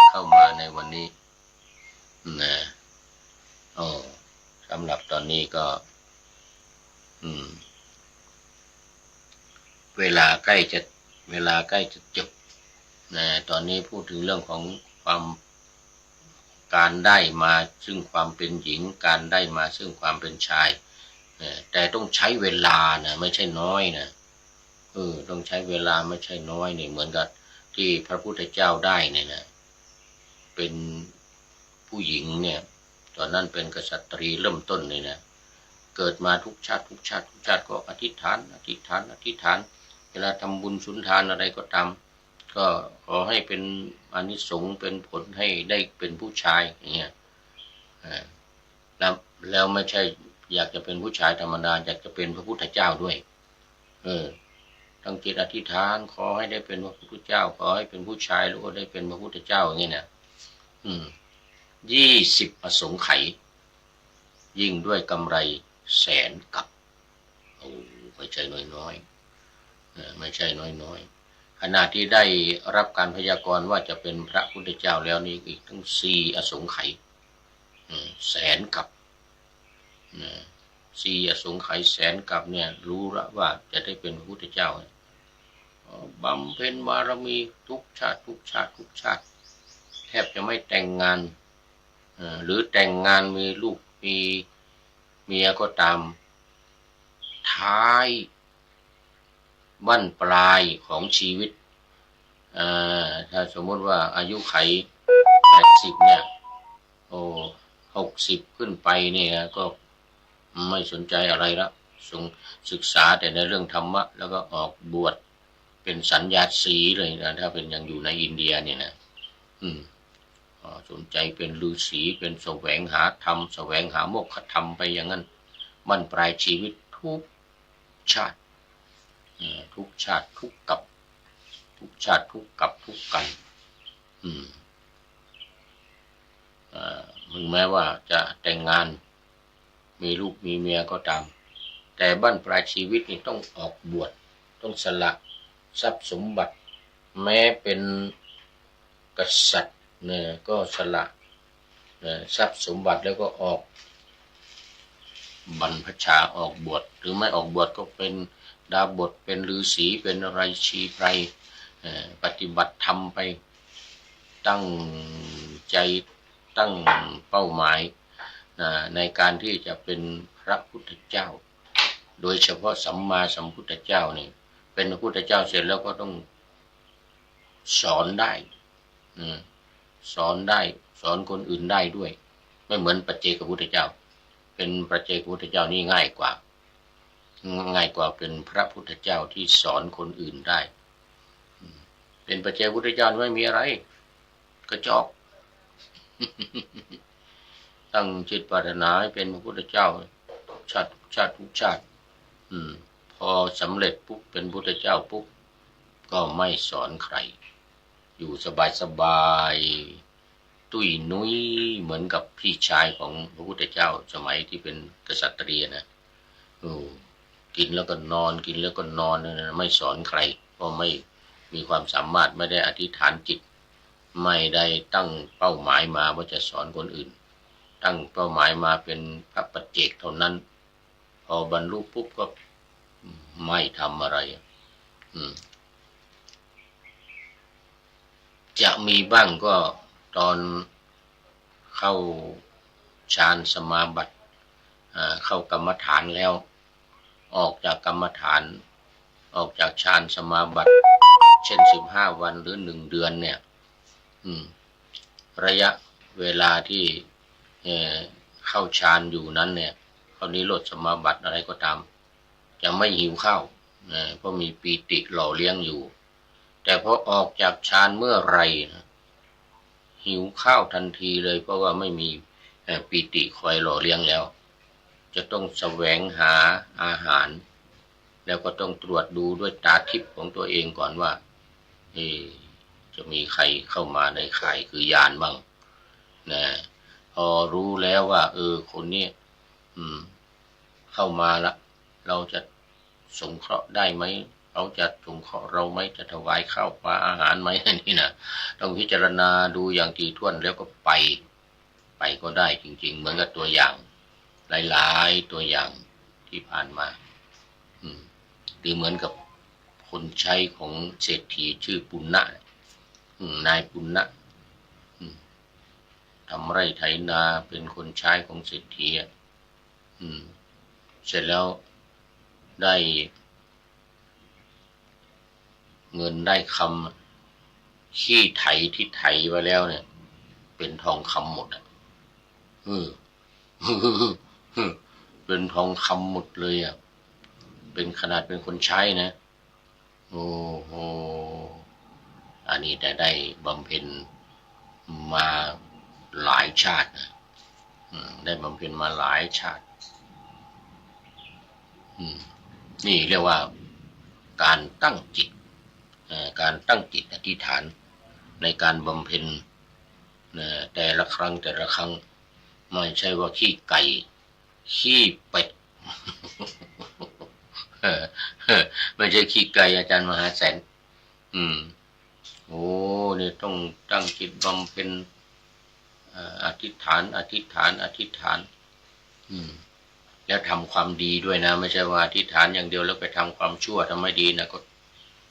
เข้ามาในวันนี้นะสำหรับตอนนี้ก็เวลาใกล้จะจบนะตอนนี้พูดถึงเรื่องของความการได้มาซึ่งความเป็นหญิงการได้มาซึ่งความเป็นชายแต่ต้องใช้เวลานะไม่ใช่น้อยนะต้องใช้เวลาไม่ใช่น้อยเนี่ยเหมือนกับที่พระพุทธเจ้าได้เนี่ยนะเป็นผู้หญิงเนี่ยตอนนั้นเป็นกษัตริย์เริ่มต้นเลยนะเกิดมาทุกชาติก็อธิษฐานเวลาทำบุญสุนทานอะไรก็ตามก็ขอให้เป็นอานิสงส์เป็นผลให้ได้เป็นผู้ชายอย่างเงี้ยแล้วไม่ใช่อยากจะเป็นผู้ชายธรรมดาอยากจะเป็นพระพุทธเจ้าด้วยตั้งจิตอธิษฐานขอให้ได้เป็นพระพุทธเจ้าขอให้เป็นผู้ชายแล้วก็ได้เป็นพระพุทธเจ้าอย่างนี้นะ20 อสงไขยยิ่งด้วยกำไรแสนกับไม่ใช่น้อยไม่ใช่น้อยขณะที่ได้รับการพยากรณ์ว่าจะเป็นพระพุทธเจ้าแล้วนี่อีกทั้ง4 อสงไขยแสนกับ4 อสงไขยแสนกับเนี่ยรู้ละว่าจะได้เป็นพระพุทธเจ้าบำเพ็ญบารมีทุกชาติแทบจะไม่แต่งงานหรือแต่งงานมีลูกมีเมียก็ตามท้ายบั้นปลายของชีวิตถ้าสมมติว่าอายุไข80เนี่ย60ขึ้นไปเนี่ยก็ไม่สนใจอะไรละศึกษาแต่ในเรื่องธรรมะแล้วก็ออกบวชเป็นสัญญาสีเลยนะถ้าเป็นยังอยู่ในอินเดียเนี่ยนะสนใจเป็นฤาษีเป็นแสวงหาธรรมแสวงหาโมกขธรรมไปอย่างนั้นบั้นปลายชีวิตทุกชาติทุกชาติทุกกับทุกชาติทุกกับทุกกันถึงแม้ว่าจะแต่งงานมีลูกมีเมียก็ตามแต่บั้นปลายชีวิตนี่ต้องออกบวชต้องสละทรัพย์สมบัติแม้เป็นกษัตริย์เนี่ยก็สละทรัพย์สมบัติแล้วก็ออกบรรพชาออกบวชหรือไม่ออกบวชก็เป็นดาบทเป็นฤาษีเป็นอะไรชีไพรปฏิบัติธรรมไปตั้งใจตั้งเป้าหมายในการที่จะเป็นพระพุทธเจ้าโดยเฉพาะสัมมาสัมพุทธเจ้านี่เป็นพระพุทธเจ้าเสร็จแล้วก็ต้องสอนได้สอนคนอื่นได้ด้วยไม่เหมือนปัจเจกพุทธเจ้าเป็นปัจเจกพุทธเจ้านี่ง่ายกว่าเป็นพระพุทธเจ้าที่สอนคนอื่นได้เป็นปัจเจกพุทธเจ้าไม่มีอะไรกระจอกตั้งจิตปรารถนาให้เป็นพระพุทธเจ้าชาติทุกชาติพอสำเร็จปุ๊บเป็นพุทธเจ้าปุ๊บก็ไม่สอนใครอยู่สบายตุ้ยนุ้ยเหมือนกับพี่ชายของพระพุทธเจ้าสมัยที่เป็นกษัตริย์นะกินแล้วก็นอนไม่สอนใครเพราะไม่มีความสามารถไม่ได้อธิษฐานจิตไม่ได้ตั้งเป้าหมายมาว่าจะสอนคนอื่นตั้งเป้าหมายมาเป็นพระปัจเจกเท่านั้นพอบรรลุปุ๊บก็ไม่ทำอะไรจะมีบ้างก็ตอนเข้าฌานสมาบัติเข้ากรรมฐานแล้วออกจากกรรมฐานออกจากฌานสมาบัติ เช่น15 วันหรือ1 เดือนเนี่ยระยะเวลาที่เข้าฌานอยู่นั้นเนี่ยเขานิโรธสมาบัติอะไรก็ตามจะไม่หิวข้าวเพราะมีปีติหล่อเลี้ยงอยู่แต่พอออกจากฌานเมื่อไรนะหิวข้าวทันทีเลยเพราะว่าไม่มีปีติคอยหล่อเลี้ยงแล้วจะต้องแสวงหาอาหารแล้วก็ต้องตรวจดูด้วยตาทิพย์ของตัวเองก่อนว่าจะมีใครเข้ามาในข่ายคือยานบ้างนะพอรู้แล้วว่าคนนี้เข้ามาละเราจะสงเคราะห์ได้ไหมเขาจะสงเคราะห์เราไหมจะถวายข้าวปลาอาหารไหมนี่นะต้องพิจารณาดูอย่างถี่ถ้วนแล้วก็ไปก็ได้จริงๆเหมือนกับตัวอย่างหลายๆตัวอย่างที่ผ่านมาหรือเหมือนกับคนใช้ของเศรษฐีชื่อปุณณะนายปุณณะทำไร่ไถนาเป็นคนใช้ของเศรษฐีเสร็จแล้วได้เงินได้คำขี้ไถที่ไถไว้แล้วเนี่ยเป็นทองคำหมดเป็นทองคำหมดเลยเป็นขนาดเป็นคนใช้นะโอ้โหอันนี้ได้บำเพ็ญมาหลายชาตินะได้บำเพ็ญมาหลายชาตินี่เรียกว่าการตั้งจิตอธิษฐานในการบำเพ็ญแต่ละครั้งไม่ใช่ว่าขี้ไก่ขี้เป็ดไม่ใช่ขี้ไก่อาจารย์มหาแสนโอ้นี่ต้องตั้งจิตบำเพ็ญอธิษฐานแล้วทำความดีด้วยนะไม่ใช่ว่าอธิษฐานอย่างเดียวแล้วไปทำความชั่วทำไม่ดีนะก็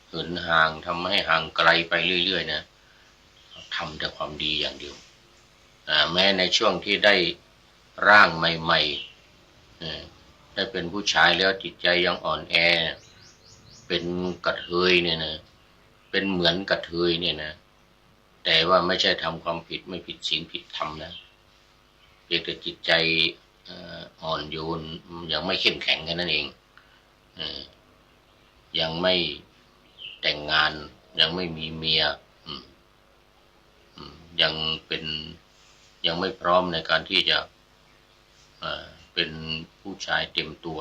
เหินห่างทำให้ห่างไกลไปเรื่อยๆนะทำแต่ความดีอย่างเดียวแม้ในช่วงที่ได้ร่างใหม่ๆได้เป็นผู้ชายแล้วจิตใจยังอ่อนแอเป็นกระเทยเนี่ยนะเป็นเหมือนกระเทยเนี่ยนะแต่ว่าไม่ใช่ทำความผิดไม่ผิดศีลผิดธรรมนะเพียงแต่จิตใจอ่อนโยนยังไม่เข้มแข็งกันนั่นเองยังไม่แต่งงานยังไม่มีเมียยังไม่พร้อมในการที่จะเป็นผู้ชายเต็มตัว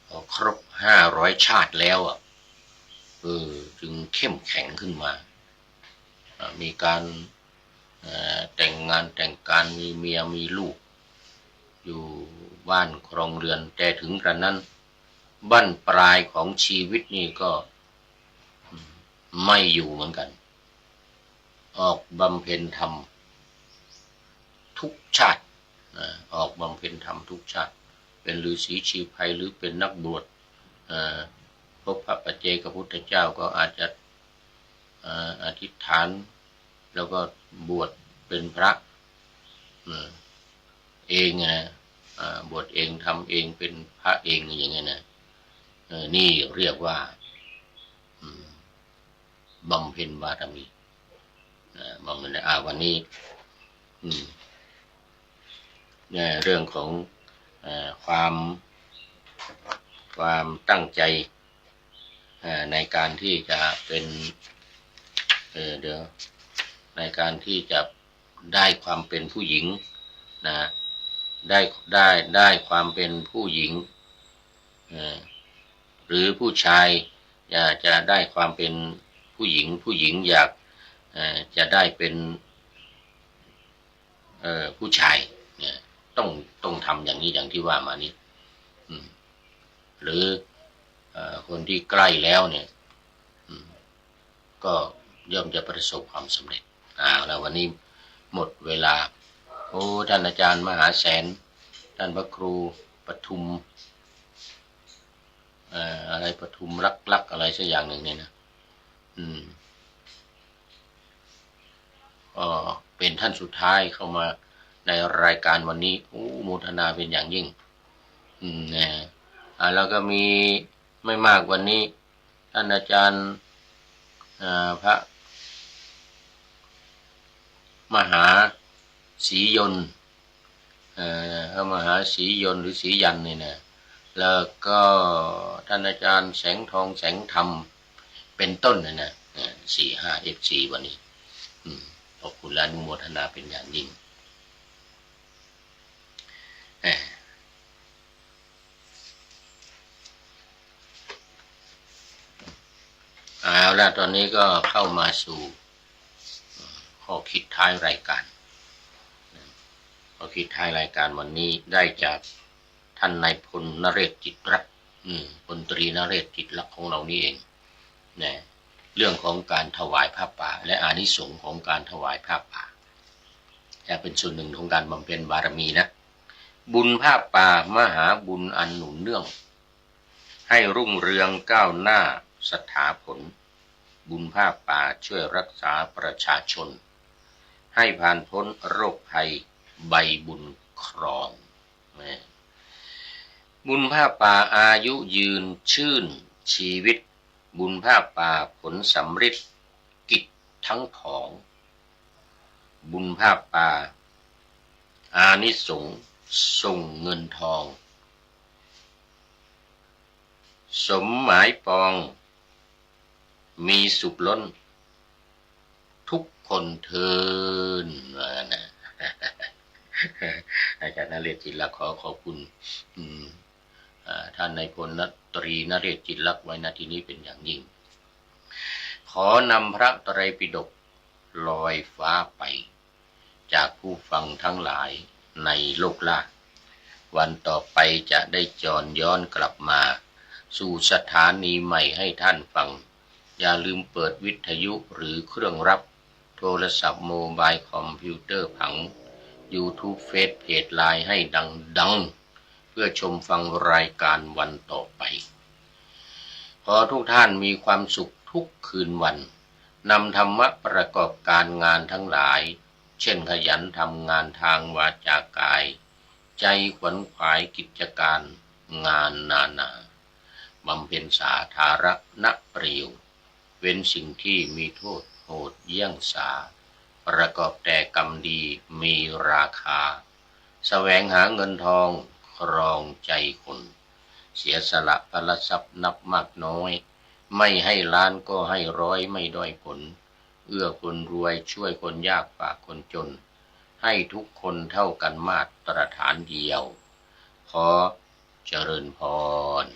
พอครบ500 ชาติแล้วจึงเข้มแข็งขึ้นมามีการแต่งงานแต่งการมีเมียมีลูกอยู่บ้านครองเรือนแต่ถึงกระนั้นบั้นปลายของชีวิตนี่ก็ไม่อยู่เหมือนกันออกบำเพ็ญธรรมทุกชาติออกบำเพ็ญธรรมทุกชาติเป็นฤาษีชีไพรหรือเป็นนักบวชพบพระปัจเจกพุทธเจ้าก็อาจจะอธิษฐานแล้วก็บวชเป็นพระเองนะบวชเองทำเองเป็นพระเองอย่างเงี้ยนะนี่เรียกว่าบำเพ็ญบารมีบำเพ็ญวันนี้เนี่ยเรื่องของความตั้งใจในการที่จะเป็นในการที่จะได้ความเป็นผู้หญิงนะได้ความเป็นผู้หญิงหรือผู้ชายอยากจะได้ความเป็นผู้หญิงอยากจะได้เป็นผู้ชายเนี่ยต้องทำอย่างนี้อย่างที่ว่ามานี้หรือคนที่ใกล้แล้วเนี่ยก็ย่อมจะประสบความสำเร็จแล้ววันนี้หมดเวลาโอ้ท่านอาจารย์มหาแสนท่านพระครูปทุมอะไรปทุมรักอะไรสักอย่างหนึ่งเนี่ยนะเป็นท่านสุดท้ายเข้ามาในรายการวันนี้โมทนาเป็นอย่างยิ่งแล้วก็มีไม่มากวันนี้ ท่านอาจารย์พระมหาศรียนต์พระมหาศรียนต์หรือศรียันนี่นะแล้วก็ท่านอาจารย์แสงทองแสงธรรมเป็นต้นนะ4-5 FC วันนี้ขอบคุณและอนุโมทนาเป็นอย่างยิ่งเอาละตอนนี้ก็เข้ามาสู่ข้อคิดท้ายรายการข้อคิดท้ายรายการวันนี้ได้จากท่านนายพลนเรศจิตรักพลตรีนเรศจิตรักของเรานี่เองนะเรื่องของการถวายผ้าป่าและอานิสงส์ของการถวายผ้าป่าจะเป็นส่วนหนึ่งของการบำเพ็ญบารมีนะบุญผ้าป่ามหาบุญอันหนุนเนื่องให้รุ่งเรืองก้าวหน้าสถาผลบุญผ้าป่าช่วยรักษาประชาชนให้ผ่านพ้นโรคภัยใบบุญครองบุญผ้าป่าอายุยืนชื่นชีวิตบุญผ้าป่าผลสำฤทธิ์กิจทั้งของบุญผ้าป่าอานิสงส์ส่งเงินทองสมหมายปองมีสุขล้นทุกคนเทินนะอาจารย์นเรศจิตรักขอขอบคุณท่านนายพลตรีนเรศจิตรักไว้ณที่นี้เป็นอย่างยิ่งขอนำพระไตรปิฎกลอยฟ้าไปจากผู้ฟังทั้งหลายในโลกล่าวันต่อไปจะได้จรย้อนกลับมาสู่สถานีใหม่ให้ท่านฟังอย่าลืมเปิดวิทยุหรือเครื่องรับโทรศัพท์โมบายคอมพิวเตอร์ผัง YouTube เฟซเพจไลน์ให้ดังเพื่อชมฟังรายการวันต่อไปขอทุกท่านมีความสุขทุกคืนวันนำธรรมะประกอบการงานทั้งหลายเช่นขยันทำงานทางวาจากายใจขวนขวายกิจการงานนานาบำเพ็ญสาธารณประโยชน์เว้นสิ่งที่มีโทษโหดเยี่ยงสาประกอบแต่กรรมดีมีราคาแสวงหาเงินทองครองใจคนเสียสละพลทรัพย์นับมากน้อยไม่ให้ล้านก็ให้ร้อยไม่ด้อยผลเอื้อคนรวยช่วยคนยากฝากคนจนให้ทุกคนเท่ากันมาตรฐานเดียวขอเจริญพร